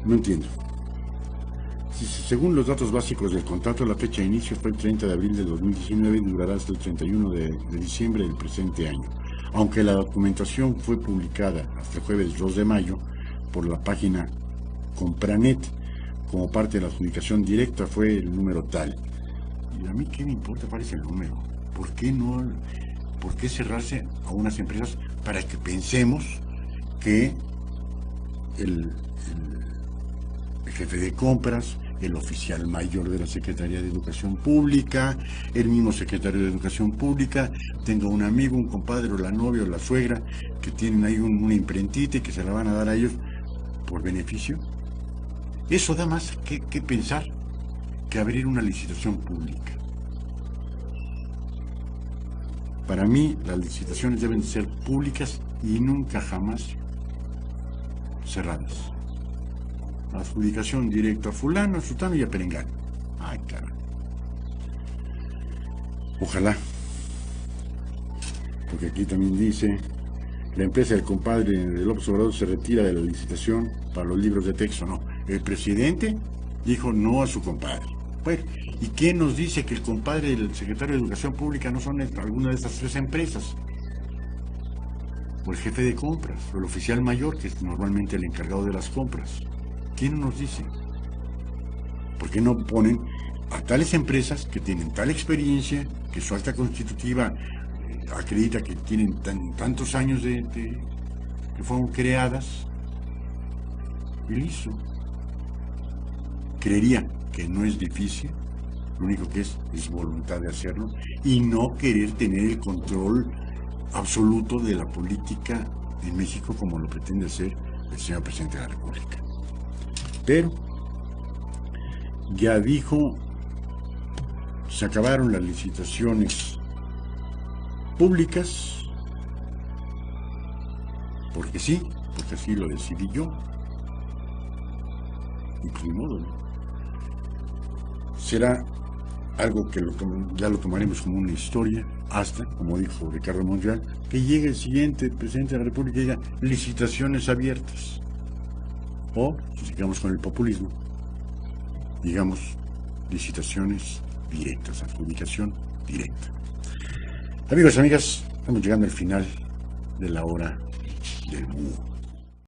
No entiendo. Según los datos básicos del contrato, la fecha de inicio fue el 30 de abril de 2019 y durará hasta el 31 de diciembre del presente año. Aunque la documentación fue publicada hasta el jueves 2 de mayo por la página Compranet, como parte de la adjudicación directa fue el número tal. Y a mí qué me importa cuál es el número. ¿Por qué cerrarse a unas empresas para que pensemos que el jefe de compras, el oficial mayor de la Secretaría de Educación Pública, el mismo secretario de Educación Pública, tenga un amigo, un compadre, o la novia o la suegra, que tienen ahí una imprentita y que se la van a dar a ellos por beneficio? Eso da más que pensar que abrir una licitación pública. Para mí, las licitaciones deben ser públicas y nunca jamás cerradas. Adjudicación directa a fulano, a sutano y a perengano. Ay, caray. Ojalá. Porque aquí también dice, la empresa del compadre de López Obrador se retira de la licitación para los libros de texto. No, el presidente dijo no a su compadre. Bueno, ¿y quién nos dice que el compadre del secretario de Educación Pública no son alguna de estas 3 empresas? O el jefe de compras, o el oficial mayor, que es normalmente el encargado de las compras. ¿Quién nos dice? ¿Por qué no ponen a tales empresas que tienen tal experiencia, que su acta constitutiva acredita que tienen tantos años que fueron creadas? Y listo. Creería que no es difícil, lo único que es voluntad de hacerlo y no querer tener el control absoluto de la política en México como lo pretende hacer el señor presidente de la República. Pero ya dijo, se acabaron las licitaciones públicas, porque sí, porque así lo decidí yo. Y pues ni modo, ¿no? Será algo que ya lo tomaremos como una historia, hasta, como dijo Ricardo Monreal, que llegue el siguiente presidente de la República y diga licitaciones abiertas. O, si sigamos con el populismo, digamos licitaciones directas, adjudicación directa. Amigos y amigas, estamos llegando al final de la hora del búho.